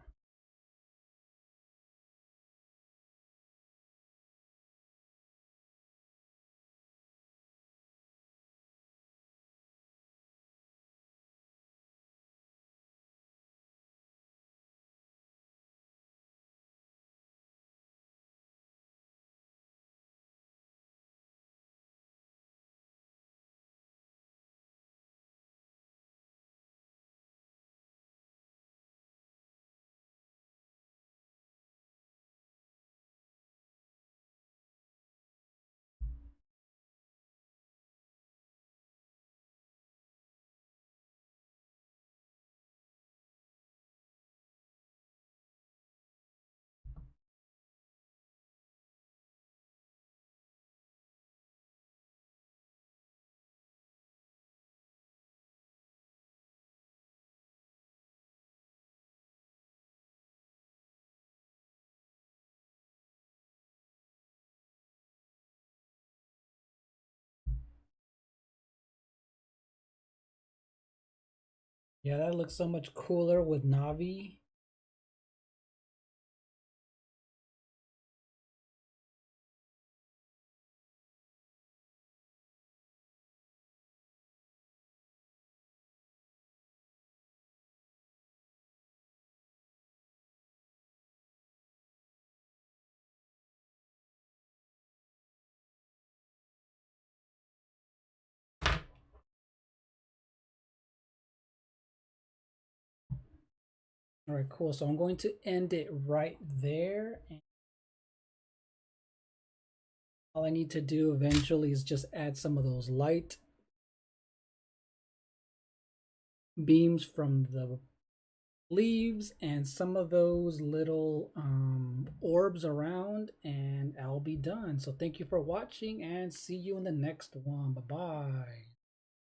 Yeah, that looks so much cooler with Navi. All right, cool. So I'm going to end it right there. And all I need to do eventually is just add some of those light beams from the leaves and some of those little orbs around, and I'll be done. So thank you for watching and see you in the next one. Bye bye.